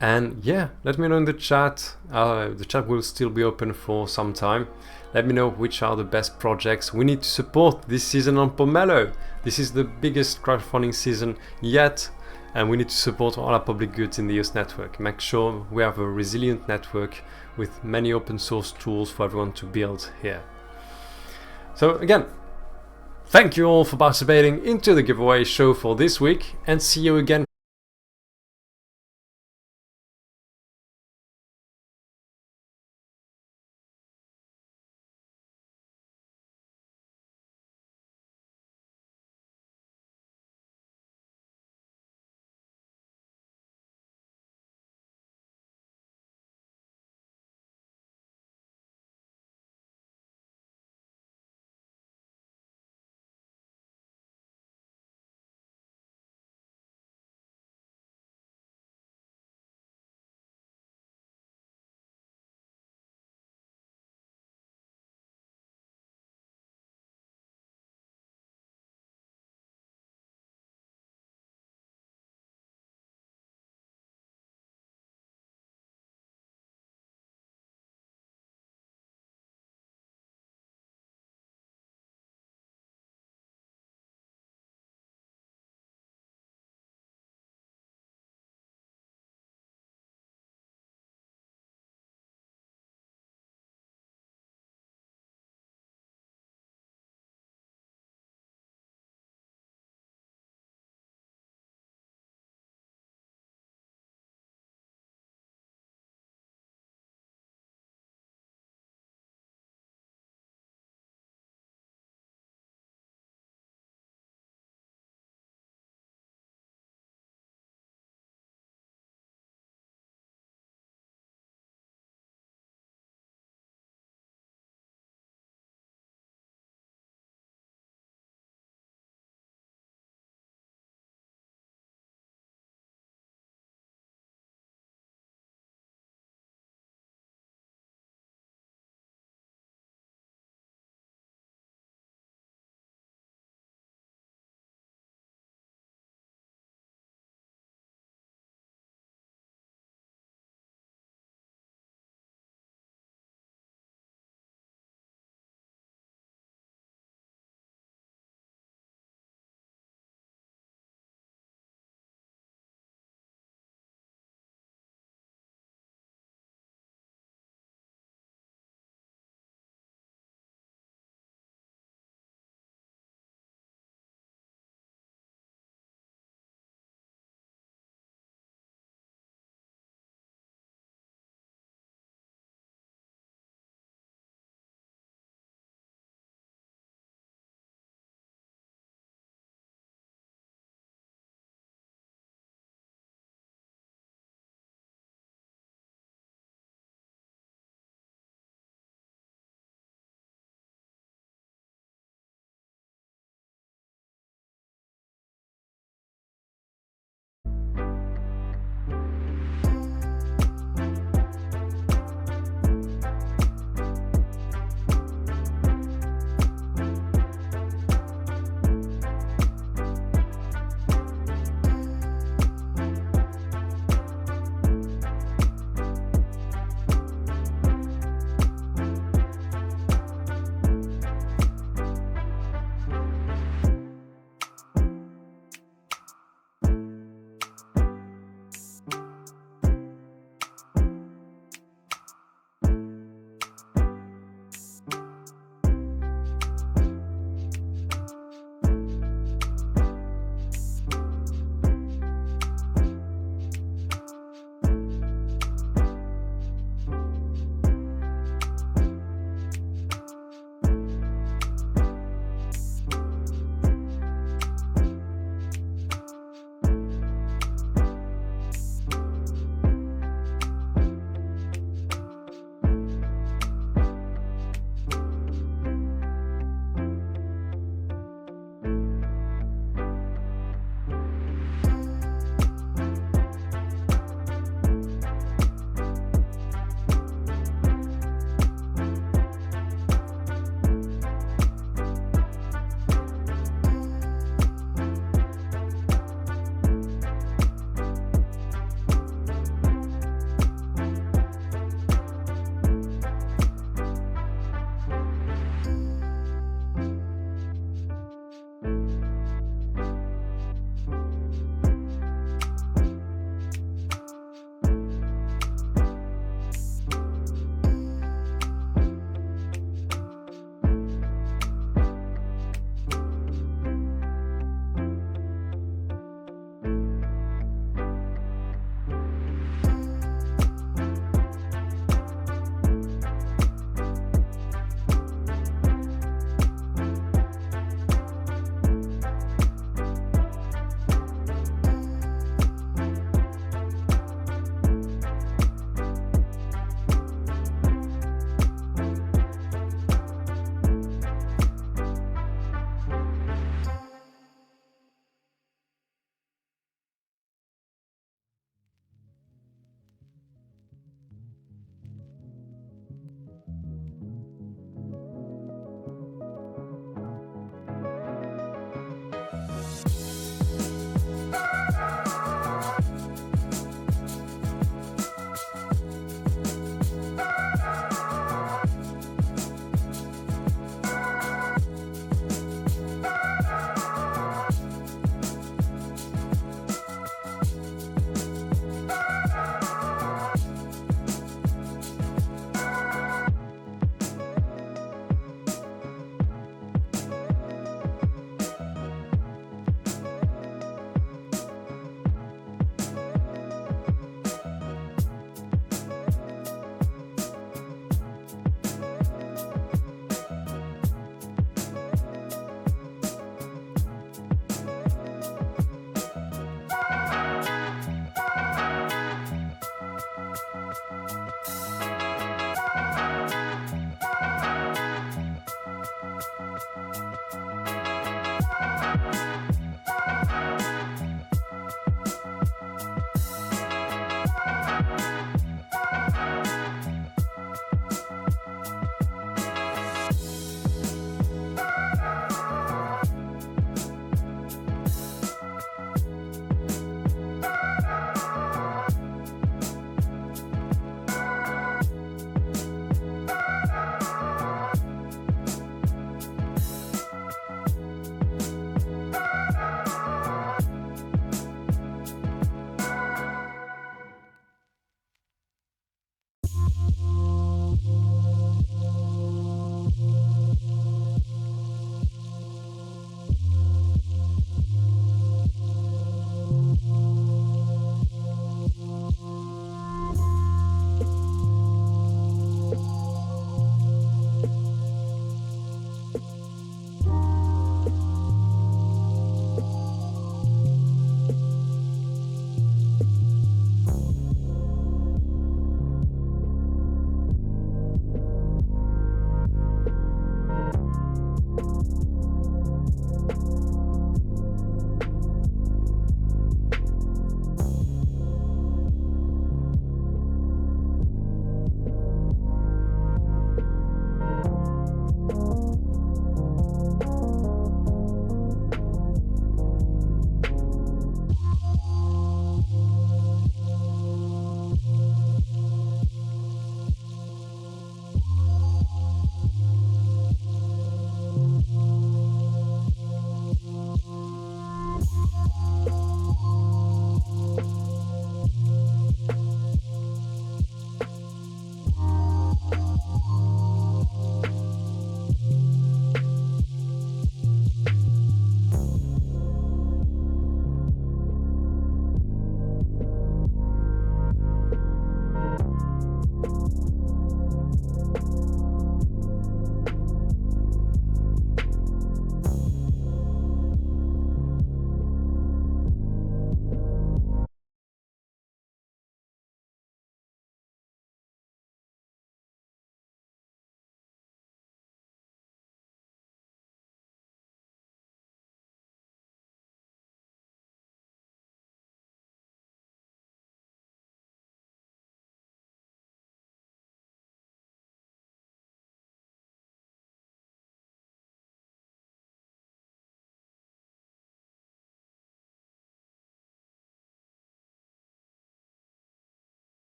And yeah, let me know in the chat. The chat will still be open for some time. Let me know which are the best projects we need to support this season on Pomelo. This is the biggest crowdfunding season yet, and we need to support all our public goods in the EOS network. Make sure we have a resilient network with many open source tools for everyone to build here. So again, thank you all for participating into the giveaway show for this week, and see you again